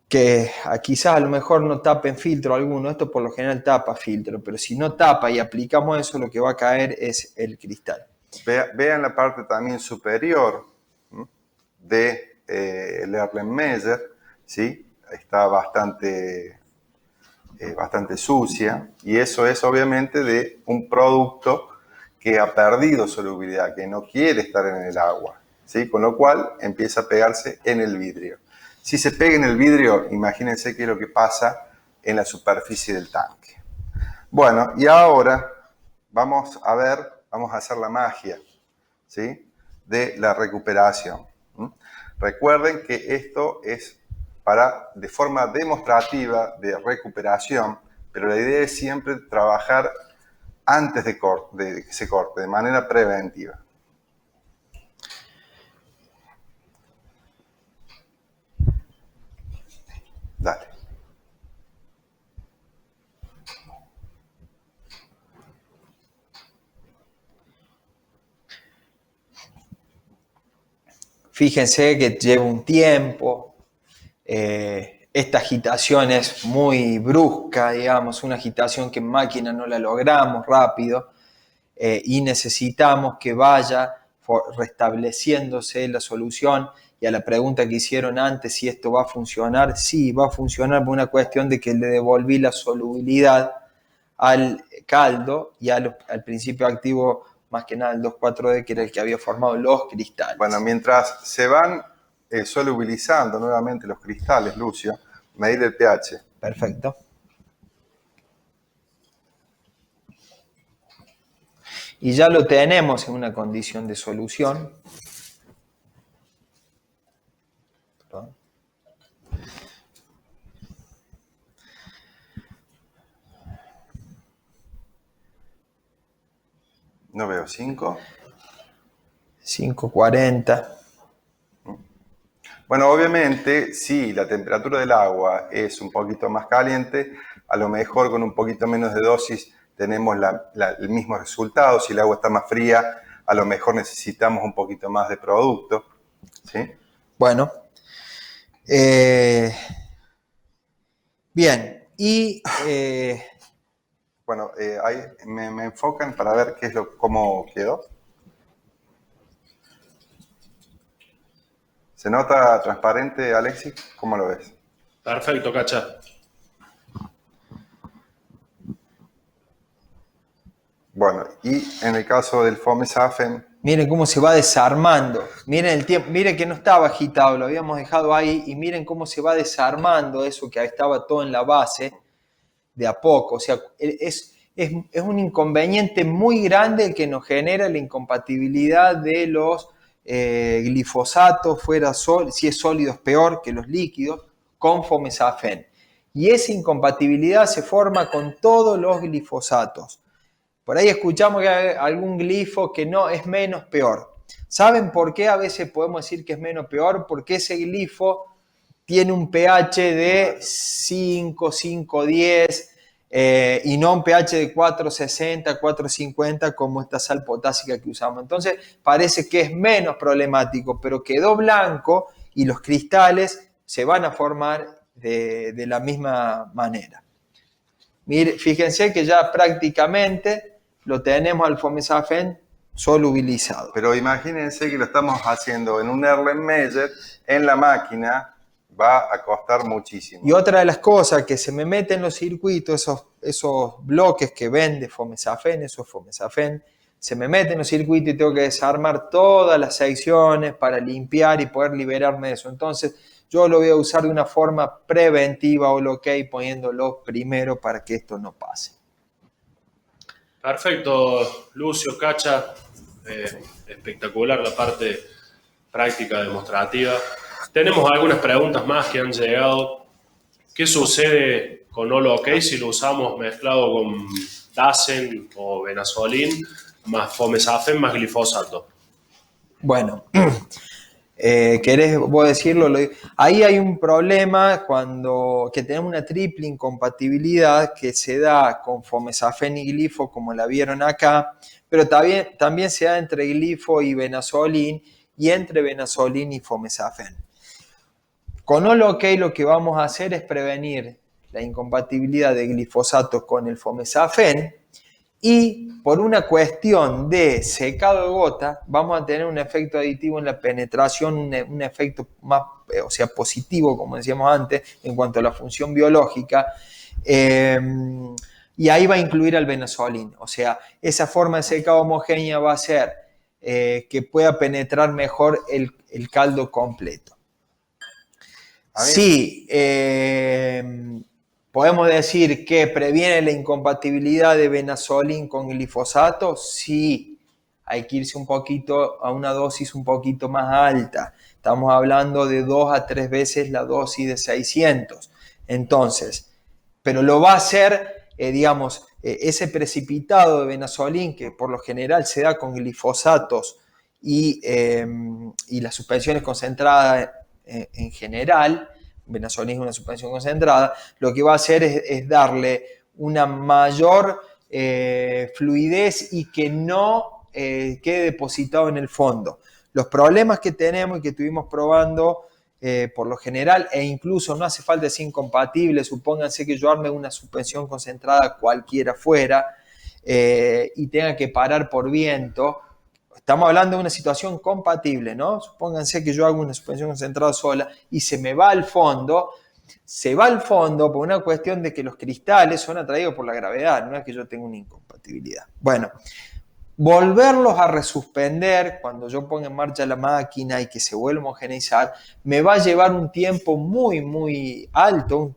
que quizás a lo mejor no tapen filtro alguno, esto por lo general tapa filtro, pero si no tapa y aplicamos eso, lo que va a caer es el cristal. Vean la parte también superior de Erlenmeyer, ¿sí? Está bastante sucia, y eso es obviamente de un producto que ha perdido solubilidad, que no quiere estar en el agua, ¿sí? Con lo cual empieza a pegarse en el vidrio. Si se pega en el vidrio, imagínense qué es lo que pasa en la superficie del tanque. Bueno, y ahora vamos a hacer la magia, ¿sí? De la recuperación. Recuerden que esto es de forma demostrativa de recuperación, pero la idea es siempre trabajar antes de que se corte, de manera preventiva. Dale. Fíjense que lleva un tiempo. Esta agitación es muy brusca, digamos, una agitación que en máquina no la logramos rápido, y necesitamos que vaya restableciéndose la solución. Y a la pregunta que hicieron antes, si esto va a funcionar, sí, va a funcionar por una cuestión de que le devolví la solubilidad al caldo y al principio activo más que nada el 2,4-D, que era el que había formado los cristales. Bueno, mientras se van solubilizando nuevamente los cristales, Lucio, medir el pH. Perfecto. Y ya lo tenemos en una condición de solución. Perdón. No veo 5. 5,40. Bueno, obviamente, si la temperatura del agua es un poquito más caliente, a lo mejor con un poquito menos de dosis tenemos el mismo resultado. Si el agua está más fría, a lo mejor necesitamos un poquito más de producto, ¿sí? Bueno. Bien. Y... Bueno, ahí me enfocan para ver cómo quedó. ¿Se nota transparente, Alexis? ¿Cómo lo ves? Perfecto, Cacha. Bueno, y en el caso del Fomesafen, miren cómo se va desarmando. Miren el tiempo, miren que no estaba agitado, lo habíamos dejado ahí, y miren cómo se va desarmando eso que estaba todo en la base, de a poco. O sea, es un inconveniente muy grande el que nos genera la incompatibilidad de los glifosatos, si es sólido es peor que los líquidos, con Fomesafen. Y esa incompatibilidad se forma con todos los glifosatos. Por ahí escuchamos que hay algún glifo que no es menos peor. ¿Saben por qué a veces podemos decir que es menos peor? Porque ese glifo tiene un pH de 5, 5,10 y no un pH de 4,60, 4,50 como esta sal potásica que usamos. Entonces parece que es menos problemático, pero quedó blanco y los cristales se van a formar de la misma manera. Mire, fíjense que ya prácticamente lo tenemos al Fomesafen solubilizado. pero imagínense que lo estamos haciendo en un Erlenmeyer, en la máquina, va a costar muchísimo. Y otra de las cosas que se me meten en los circuitos, esos bloques que vende Fomesafen, esos Fomesafen, se me meten en los circuitos y tengo que desarmar todas las secciones para limpiar y poder liberarme de eso. Entonces, yo lo voy a usar de una forma preventiva o lo que poniéndolo primero para que esto no pase. Perfecto, Lucio, Cacha. Espectacular la parte práctica demostrativa. Tenemos algunas preguntas más que han llegado. ¿Qué sucede con Holo-OK si lo usamos mezclado con Dasen o Benazolin más Fomesafen más glifosato? Bueno, ¿querés vos decirlo? Ahí hay un problema que tenemos una triple incompatibilidad que se da con Fomesafen y glifo, como la vieron acá, pero también se da entre glifo y Benazolin y entre Benazolin y Fomesafen. Con Holo-OK lo que vamos a hacer es prevenir la incompatibilidad de glifosato con el Fomesafen y por una cuestión de secado de gota vamos a tener un efecto aditivo en la penetración, un efecto más, o sea, positivo, como decíamos antes, en cuanto a la función biológica. Y ahí va a incluir al Benazolin. O sea, esa forma de secado homogénea va a hacer que pueda penetrar mejor el caldo completo. Sí, podemos decir que previene la incompatibilidad de Benazolin con glifosato. Sí, hay que irse un poquito a una dosis un poquito más alta. Estamos hablando de 2 a 3 veces la dosis de 600. Entonces, pero lo va a hacer, ese precipitado de Benazolin, que por lo general se da con glifosatos y las suspensiones concentradas en general, Benazolin es una suspensión concentrada, lo que va a hacer es darle una mayor fluidez y que no quede depositado en el fondo. Los problemas que tenemos y que estuvimos probando por lo general, e incluso no hace falta ser incompatible, supónganse que yo arme una suspensión concentrada cualquiera fuera y tenga que parar por viento. Estamos hablando de una situación compatible, ¿no? Supónganse que yo hago una suspensión concentrada sola y se me va al fondo. Se va al fondo por una cuestión de que los cristales son atraídos por la gravedad, no es que yo tenga una incompatibilidad. Bueno, volverlos a resuspender cuando yo ponga en marcha la máquina y que se vuelva a homogeneizar, me va a llevar un tiempo muy, muy alto,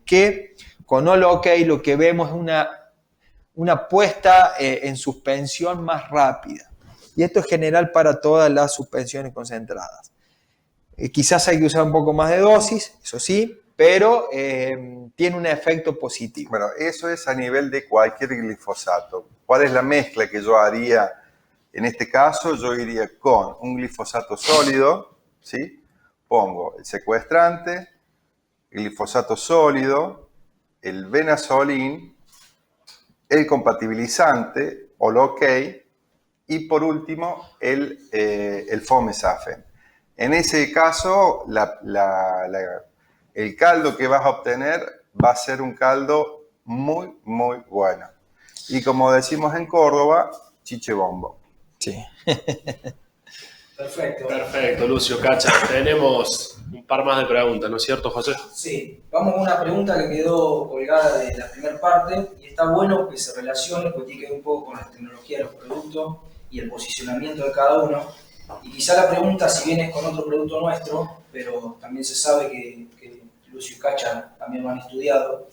que con All OK lo que vemos es una puesta en suspensión más rápida. Y esto es general para todas las suspensiones concentradas. Quizás hay que usar un poco más de dosis, eso sí, pero tiene un efecto positivo. Bueno, eso es a nivel de cualquier glifosato. ¿Cuál es la mezcla que yo haría? En este caso, yo iría con un glifosato sólido, ¿sí? Pongo el secuestrante, el glifosato sólido, el Venazolin, el compatibilizante, All OK, y por último, el Fomesafen. En ese caso, el caldo que vas a obtener va a ser un caldo muy, muy bueno. Y como decimos en Córdoba, chiche bombo. Sí. Perfecto. Perfecto, Lucio Cacha. Tenemos un par más de preguntas, ¿no es cierto, José? Sí, vamos a una pregunta que quedó colgada de la primera parte y está bueno que se relacione porque tiene que ver un poco con la tecnología de los productos y el posicionamiento de cada uno. Y quizá la pregunta, si bien es con otro producto nuestro, pero también se sabe que Lucio y Cacha también lo han estudiado,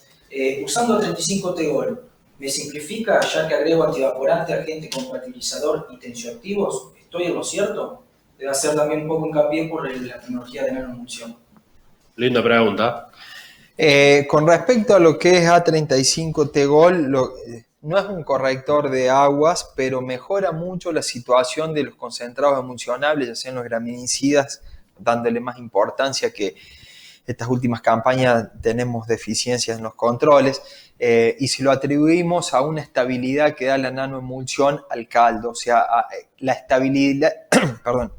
usando el 35T-Gol, ¿me simplifica ya que agrego antivaporante, agente compatibilizador y tensioactivos? ¿Estoy en lo cierto? Debe hacer también un poco hincapié por la tecnología de nanoemulsión. Linda pregunta. Con respecto a lo que es A35T-Gol, no es un corrector de aguas, pero mejora mucho la situación de los concentrados emulsionables, ya sean los graminicidas, dándole más importancia que estas últimas campañas tenemos deficiencias en los controles, y si lo atribuimos a una estabilidad que da la nanoemulsión al caldo, o sea, a la estabilidad,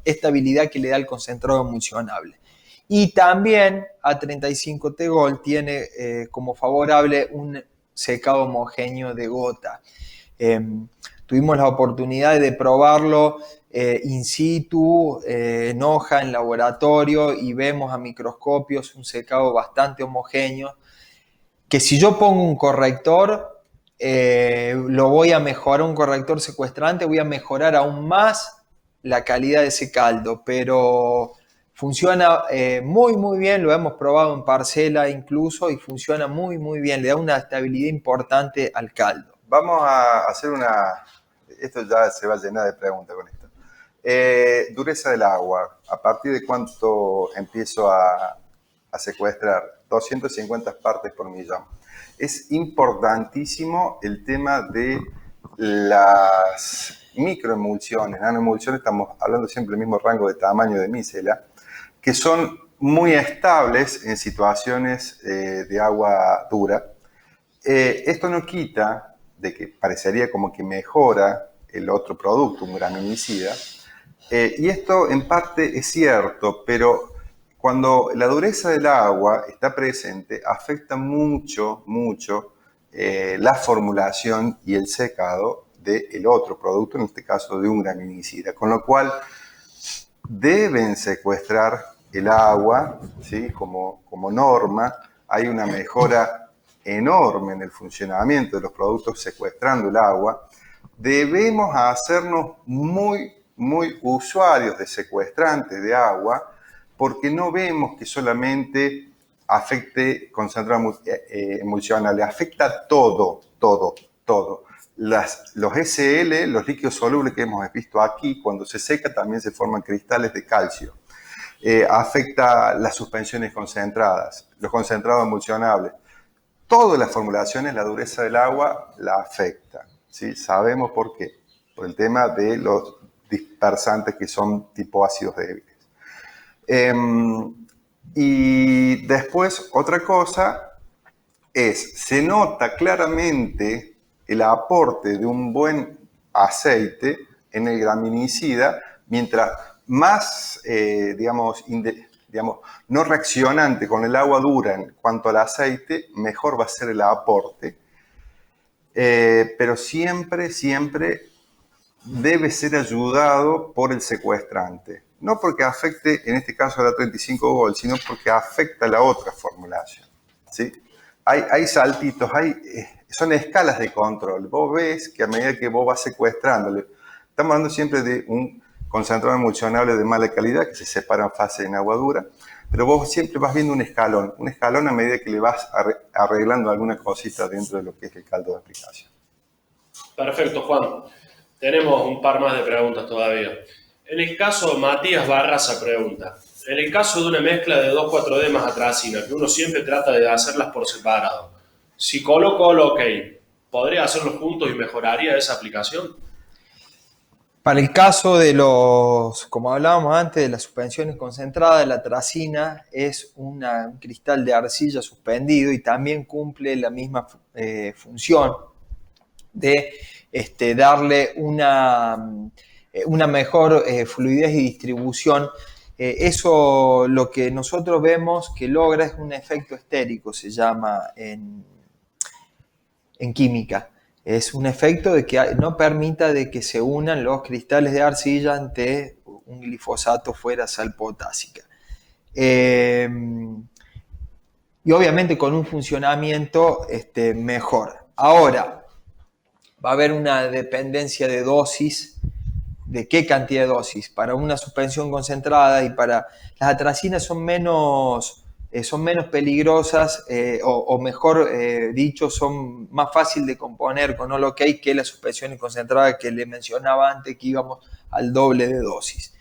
estabilidad que le da el concentrado emulsionable. Y también A35T-Gol tiene como favorable un secado homogéneo de gota. Tuvimos la oportunidad de probarlo in situ, en hoja, en laboratorio, y vemos a microscopios un secado bastante homogéneo, que si yo pongo un corrector, lo voy a mejorar, un corrector secuestrante, voy a mejorar aún más la calidad de ese caldo, pero funciona muy, muy bien, lo hemos probado en parcela incluso, y funciona muy, muy bien, le da una estabilidad importante al caldo. Vamos a hacer esto ya se va a llenar de preguntas con esto. Dureza del agua. ¿A partir de cuánto empiezo a secuestrar? 250 partes por millón. Es importantísimo el tema de las microemulsiones, nanoemulsiones, estamos hablando siempre del mismo rango de tamaño de micela, que son muy estables en situaciones de agua dura. Esto no quita de que parecería como que mejora el otro producto, un graminicida, y esto en parte es cierto, pero cuando la dureza del agua está presente, afecta mucho, mucho la formulación y el secado del otro producto, en este caso de un graminicida, con lo cual deben secuestrar el agua, ¿sí? como norma. Hay una mejora enorme en el funcionamiento de los productos secuestrando el agua. Debemos hacernos muy, muy usuarios de secuestrantes de agua, porque no vemos que solamente afecte concentrado emulsionable, afecta todo. Los SL, los líquidos solubles que hemos visto aquí, cuando se seca también se forman cristales de calcio. Afecta las suspensiones concentradas, los concentrados emulsionables. Todas las formulaciones, la dureza del agua la afecta, ¿sí? Sabemos por qué. Por el tema de los dispersantes que son tipo ácidos débiles. Y después, otra cosa se nota claramente el aporte de un buen aceite en el graminicida, mientras más, no reaccionante con el agua dura en cuanto al aceite, mejor va a ser el aporte. Pero siempre debe ser ayudado por el secuestrante. No porque afecte, en este caso, a la 35Gol, sino porque afecta a la otra formulación, ¿sí? Hay saltitos, son escalas de control. Vos ves que a medida que vos vas secuestrándole, estamos hablando siempre de un concentrado emulsionable de mala calidad que se separa en fase en agua dura, pero vos siempre vas viendo un escalón a medida que le vas arreglando alguna cosita dentro de lo que es el caldo de aplicación. Perfecto, Juan. Tenemos un par más de preguntas todavía. En el caso, Matías Barraza pregunta, en el caso de una mezcla de 2,4-D más atracina, que uno siempre trata de hacerlas por separado, si coloco OK, ¿podría hacerlos juntos y mejoraría esa aplicación? Para el caso de los, como hablábamos antes, de las suspensiones concentradas, la atracina es un cristal de arcilla suspendido y también cumple la misma función de darle una mejor fluidez y distribución. Eso lo que nosotros vemos que logra es un efecto estérico, se llama en química. Es un efecto de que no permita de que se unan los cristales de arcilla ante un glifosato fuera sal potásica. Y obviamente con un funcionamiento mejor. Ahora, va a haber una dependencia de dosis, de qué cantidad de dosis. Para una suspensión concentrada y para las atracinas son menos peligrosas o mejor dicho, son más fácil de componer con All OK que las suspensiones concentradas que le mencionaba antes, que íbamos al doble de dosis.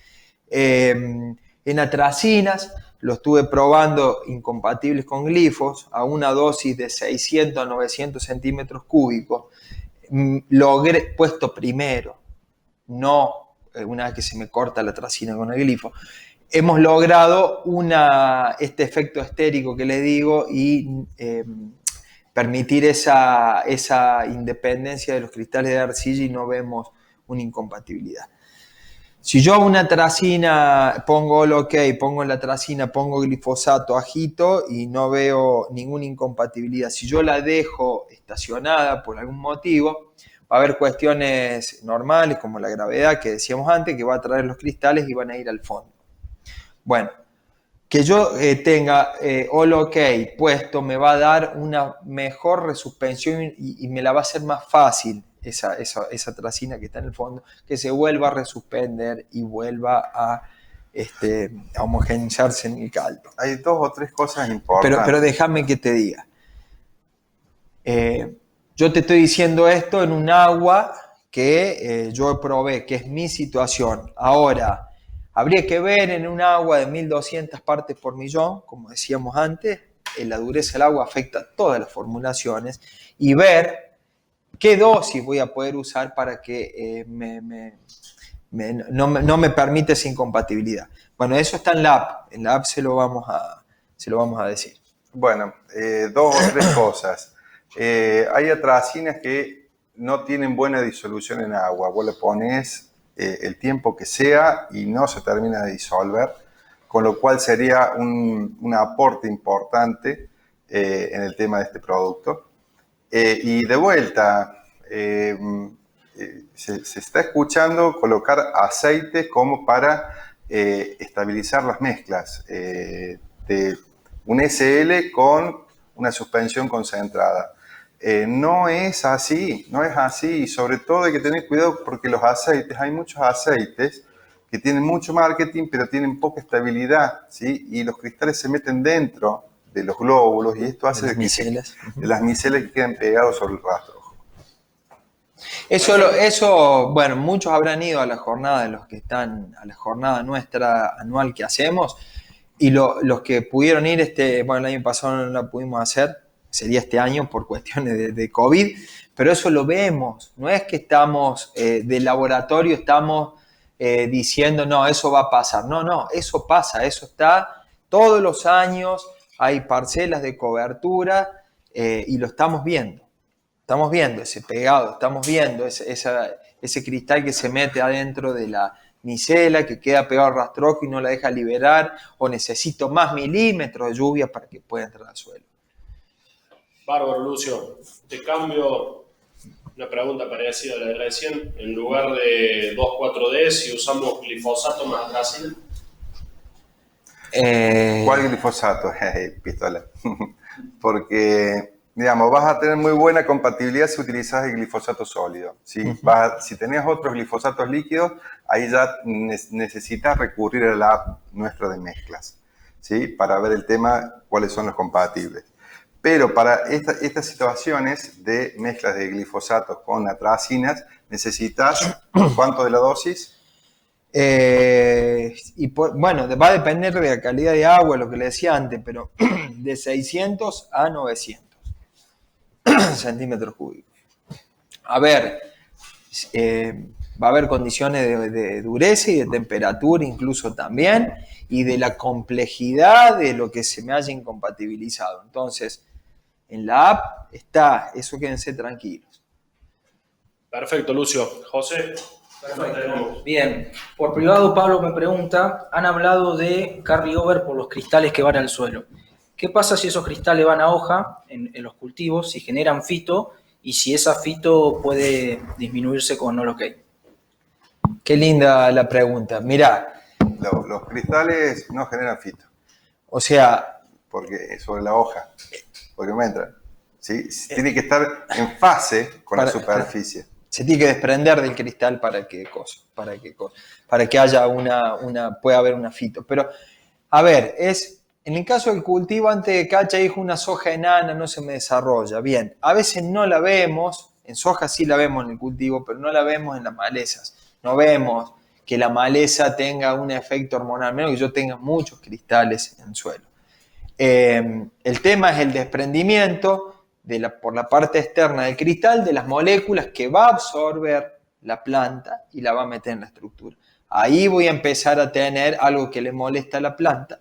En atracinas lo estuve probando incompatibles con glifos a una dosis de 600 a 900 centímetros cúbicos. Logré, puesto primero, no una vez que se me corta la atracina con el glifo, hemos logrado este efecto estérico que les digo y permitir esa independencia de los cristales de arcilla y no vemos una incompatibilidad. Si yo a una atracina pongo All OK, pongo en la atracina, pongo glifosato, agito y no veo ninguna incompatibilidad. Si yo la dejo estacionada por algún motivo, va a haber cuestiones normales como la gravedad que decíamos antes, que va a traer los cristales y van a ir al fondo. Bueno, que yo tenga All OK puesto me va a dar una mejor resuspensión y me la va a hacer más fácil esa atracina que está en el fondo, que se vuelva a resuspender y vuelva a homogeneizarse en el caldo. Hay 2 o 3 cosas importantes. Pero déjame que te diga. Yo te estoy diciendo esto en un agua que yo probé, que es mi situación. Ahora, habría que ver en un agua de 1200 partes por millón, como decíamos antes, la dureza del agua afecta a todas las formulaciones, y ver qué dosis voy a poder usar para que no me permite esa incompatibilidad. Bueno, eso está en la app. En la app se lo vamos a decir. Bueno, 2 o 3 cosas. Hay atracinas que no tienen buena disolución en agua. Vos le pones el tiempo que sea y no se termina de disolver, con lo cual sería un aporte importante en el tema de este producto. Y de vuelta, se está escuchando colocar aceite como para estabilizar las mezclas de un SL con una suspensión concentrada. No es así, y sobre todo hay que tener cuidado porque los aceites, hay muchos aceites que tienen mucho marketing pero tienen poca estabilidad, ¿sí? Y los cristales se meten dentro de los glóbulos y esto hace de las micelas que queden pegados sobre el rastrojo. Eso, bueno, muchos habrán ido a la jornada de los que están a la jornada nuestra anual que hacemos y los que pudieron ir, el año pasado no la pudimos hacer, sería este año por cuestiones de COVID, pero eso lo vemos, no es que estamos de laboratorio, estamos diciendo, no, eso va a pasar, no, eso pasa, eso está todos los años, hay parcelas de cobertura y lo estamos viendo ese pegado, estamos viendo ese cristal que se mete adentro de la micela, que queda pegado al rastrojo y no la deja liberar, o necesito más milímetros de lluvia para que pueda entrar al suelo. Bárbaro, Lucio. Te cambio una pregunta parecida a la de recién. En lugar de 2,4-D, si usamos glifosato más atracina. ¿Cuál glifosato? Pistola. Porque digamos, vas a tener muy buena compatibilidad si utilizas el glifosato sólido. ¿Sí? Si tenés otros glifosatos líquidos, ahí ya necesitas recurrir a la app nuestra de mezclas, ¿sí? Para ver el tema, cuáles son los compatibles. Pero para estas situaciones de mezclas de glifosatos con atracinas, necesitas, ¿cuánto de la dosis? Bueno, va a depender de la calidad de agua, lo que le decía antes, pero de 600 a 900 centímetros cúbicos. A ver, va a haber condiciones de dureza y de temperatura incluso también, y de la complejidad de lo que se me haya incompatibilizado. Entonces, en la app está, eso quédense tranquilos. Perfecto, Lucio. José. Perfecto. Bien, por privado Pablo me pregunta, han hablado de carryover por los cristales que van al suelo. ¿Qué pasa si esos cristales van a hoja en los cultivos, si generan fito y si esa fito puede disminuirse con Nolokay? Qué linda la pregunta. Mirá. Los cristales no generan fito. O sea... Porque sobre la hoja, porque no entra. ¿Sí? Tiene que estar en fase con la superficie. Se tiene que desprender del cristal para que haya pueda haber una fito. Pero, a ver, en el caso del cultivo, antes de cacha, dijo una soja enana, no se me desarrolla. Bien, a veces no la vemos, en soja sí la vemos en el cultivo, pero no la vemos en las malezas. No vemos que la maleza tenga un efecto hormonal, menos que yo tenga muchos cristales en el suelo. El tema es el desprendimiento por la parte externa del cristal de las moléculas que va a absorber la planta y la va a meter en la estructura. Ahí voy a empezar a tener algo que le molesta a la planta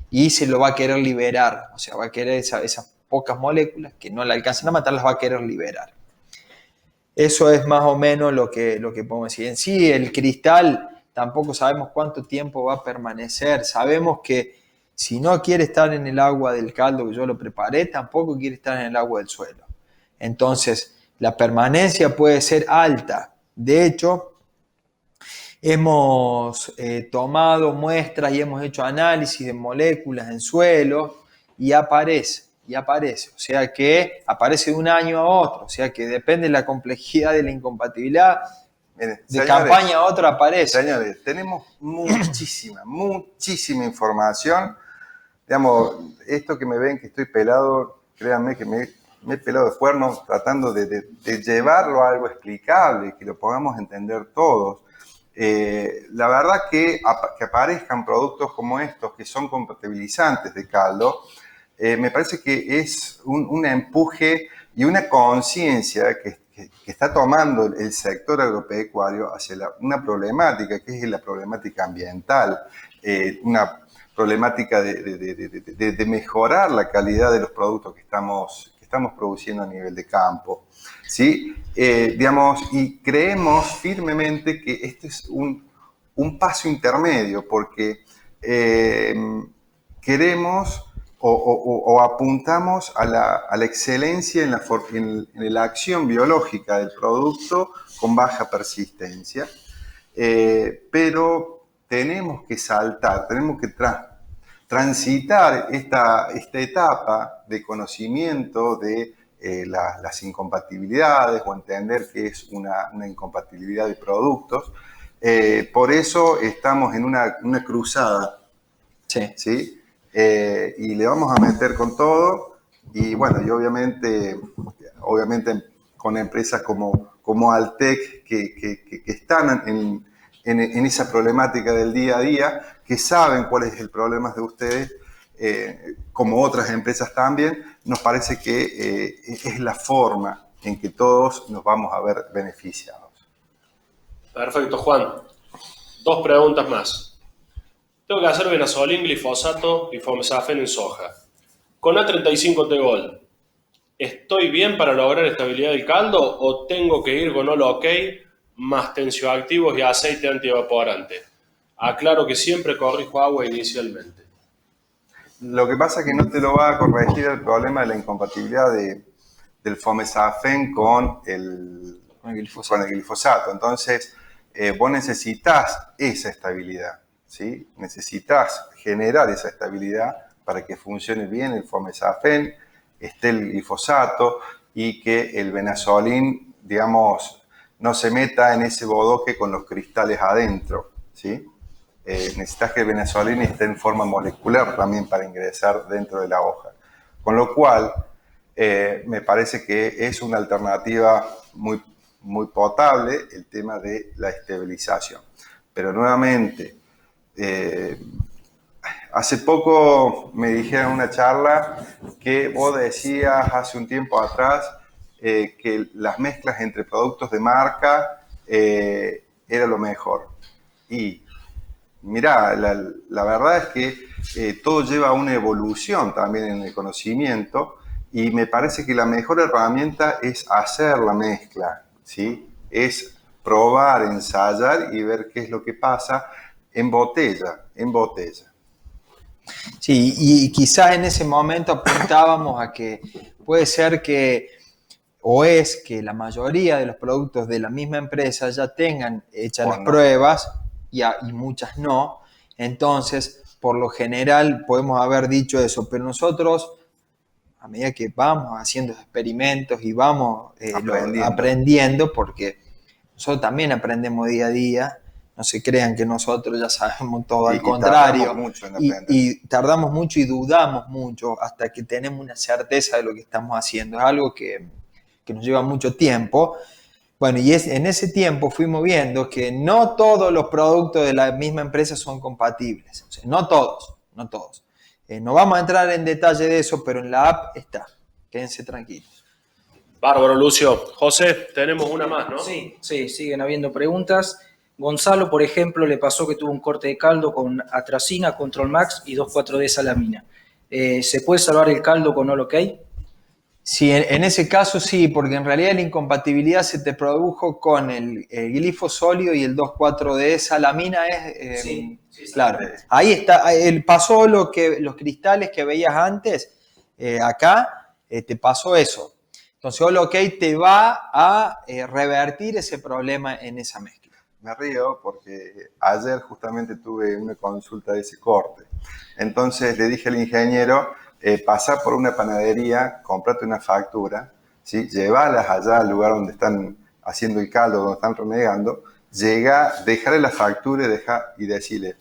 y se lo va a querer liberar. O sea, va a querer esas pocas moléculas que no la alcanzan a matar, las va a querer liberar. Eso es más o menos lo que podemos decir. En sí, el cristal tampoco sabemos cuánto tiempo va a permanecer. Sabemos que si no quiere estar en el agua del caldo que yo lo preparé, tampoco quiere estar en el agua del suelo. Entonces, la permanencia puede ser alta. De hecho, hemos tomado muestras y hemos hecho análisis de moléculas en suelo y aparece. O sea que aparece de un año a otro. O sea que depende de la complejidad de la incompatibilidad. Miren, de campaña a otra aparece. Señores, tenemos muchísima información. Digamos, esto que me ven que estoy pelado, créanme que me he pelado de cuernos tratando de llevarlo a algo explicable, que lo podamos entender todos. La verdad que aparezcan productos como estos que son compatibilizantes de caldo, me parece que es un empuje y una conciencia que está tomando el sector agropecuario hacia una problemática que es la problemática ambiental, una problemática de mejorar la calidad de los productos que estamos produciendo a nivel de campo, ¿sí? Y creemos firmemente que este es un paso intermedio porque queremos o apuntamos a la excelencia en la acción biológica del producto con baja persistencia, pero tenemos que tenemos que transitar esta etapa de conocimiento de las incompatibilidades o entender que es una incompatibilidad de productos. Por eso estamos en una cruzada. Sí. ¿Sí? Y le vamos a meter con todo y bueno, y obviamente con empresas como Altec que están en esa problemática del día a día, que saben cuál es el problema de ustedes, como otras empresas también, nos parece que es la forma en que todos nos vamos a ver beneficiados. Perfecto, Juan. 2 preguntas más. Tengo que hacer Benazolín, glifosato y fomesafen en soja. Con A35 Tegol, ¿estoy bien para lograr estabilidad del caldo o tengo que ir con Nolokay más tensioactivos y aceite antievaporante? Aclaro que siempre corrijo agua inicialmente. Lo que pasa es que no te lo va a corregir el problema de la incompatibilidad del fomesafen con el glifosato. Entonces, vos necesitas esa estabilidad. ¿Sí? Necesitas generar esa estabilidad para que funcione bien el fomesafen esté el glifosato y que el benazolín, digamos, no se meta en ese bodoque con los cristales adentro, ¿sí? Necesitas que el benazolín esté en forma molecular también para ingresar dentro de la hoja. Con lo cual, me parece que es una alternativa muy, muy potable el tema de la estabilización. Pero nuevamente, hace poco me dijeron en una charla que vos decías hace un tiempo atrás que las mezclas entre productos de marca era lo mejor. Y mirá, la verdad es que todo lleva a una evolución también en el conocimiento y me parece que la mejor herramienta es hacer la mezcla, ¿sí? Es probar, ensayar y ver qué es lo que pasa en botella, en botella. Sí, y quizás en ese momento apuntábamos a que puede ser que, o es que la mayoría de los productos de la misma empresa ya tengan hechas las pruebas y muchas no. Entonces, por lo general podemos haber dicho eso, pero nosotros, a medida que vamos haciendo experimentos y vamos aprendiendo, porque nosotros también aprendemos día a día, no se crean que nosotros ya sabemos todo, al contrario. Tardamos mucho en aprender. Y tardamos mucho y dudamos mucho hasta que tenemos una certeza de lo que estamos haciendo. Es algo que nos lleva mucho tiempo. Bueno, y en ese tiempo fuimos viendo que no todos los productos de la misma empresa son compatibles. O sea, no todos. No vamos a entrar en detalle de eso, pero en la app está. Quédense tranquilos. Bárbaro, Lucio. José, tenemos una más, ¿no? Sí, siguen habiendo preguntas. Gonzalo, por ejemplo, le pasó que tuvo un corte de caldo con atracina, Control Max y 2,4-D salamina. ¿Se puede salvar el caldo con All OK? Sí, en ese caso sí, porque en realidad la incompatibilidad se te produjo con el glifosóleo y el 2,4-D salamina es... Sí, claro, ahí está, pasó los cristales que veías antes, acá te pasó eso. Entonces All OK te va a revertir ese problema en esa mezcla. Me río porque ayer justamente tuve una consulta de ese corte. Entonces le dije al ingeniero, pasá por una panadería, cómprate una factura, ¿sí? Llévalas allá al lugar donde están haciendo el caldo, donde están renegando, llega, dejarle la factura y decirle,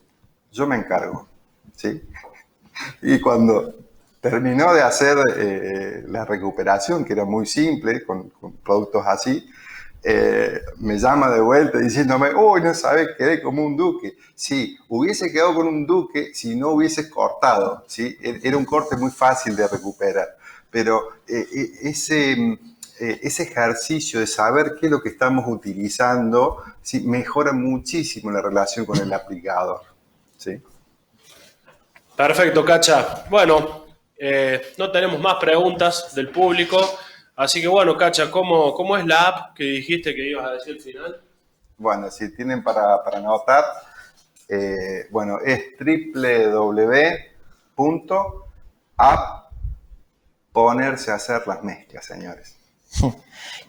yo me encargo, ¿sí? Y cuando terminó de hacer la recuperación, que era muy simple, con productos así, me llama de vuelta diciéndome, uy, no sabes, quedé como un duque. Sí, hubiese quedado con un duque si no hubieses cortado, ¿sí? Era un corte muy fácil de recuperar, pero ese ejercicio de saber qué es lo que estamos utilizando, ¿sí? Mejora muchísimo la relación con el aplicador, ¿sí? Perfecto, Cacha. Bueno, no tenemos más preguntas del público. Así que bueno, Cacha, ¿cómo es la app que dijiste que ibas a decir al final? Bueno, si tienen para anotar, bueno, es www.app ponerse a hacer las mezclas, señores.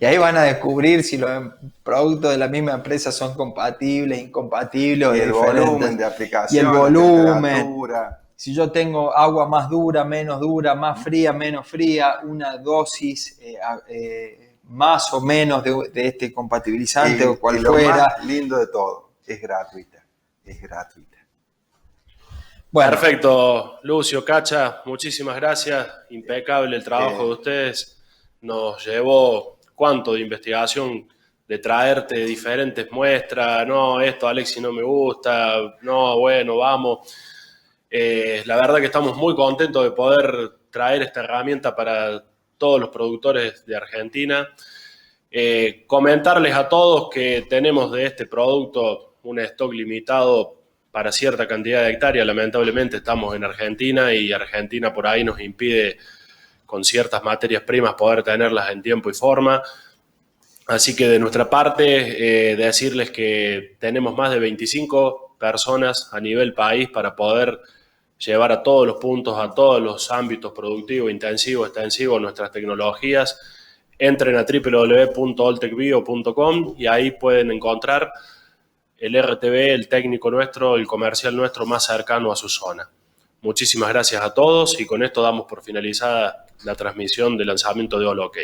Y ahí van a descubrir si los productos de la misma empresa son compatibles, incompatibles, y el diferentes. Volumen de aplicación, y el volumen. La temperatura. Si yo tengo agua más dura, menos dura, más fría, menos fría, una dosis más o menos de este compatibilizante o cual fuera. Y lo más lindo de todo, es gratuita. Es gratuita. Bueno. Perfecto, Lucio, Cacha, muchísimas gracias. Impecable el trabajo de ustedes. Nos llevó cuánto de investigación, de traerte diferentes muestras. No, esto, Alexi, no me gusta. No, bueno, vamos. La verdad que estamos muy contentos de poder traer esta herramienta para todos los productores de Argentina. Comentarles a todos que tenemos de este producto un stock limitado para cierta cantidad de hectáreas. Lamentablemente estamos en Argentina y Argentina por ahí nos impide con ciertas materias primas poder tenerlas en tiempo y forma. Así que de nuestra parte, decirles que tenemos más de 25 personas a nivel país para poder llevar a todos los puntos, a todos los ámbitos productivos, intensivos, extensivos, nuestras tecnologías. Entren a www.oltecbio.com y ahí pueden encontrar el RTV, el técnico nuestro, el comercial nuestro más cercano a su zona. Muchísimas gracias a todos y con esto damos por finalizada la transmisión de lanzamiento de All OK.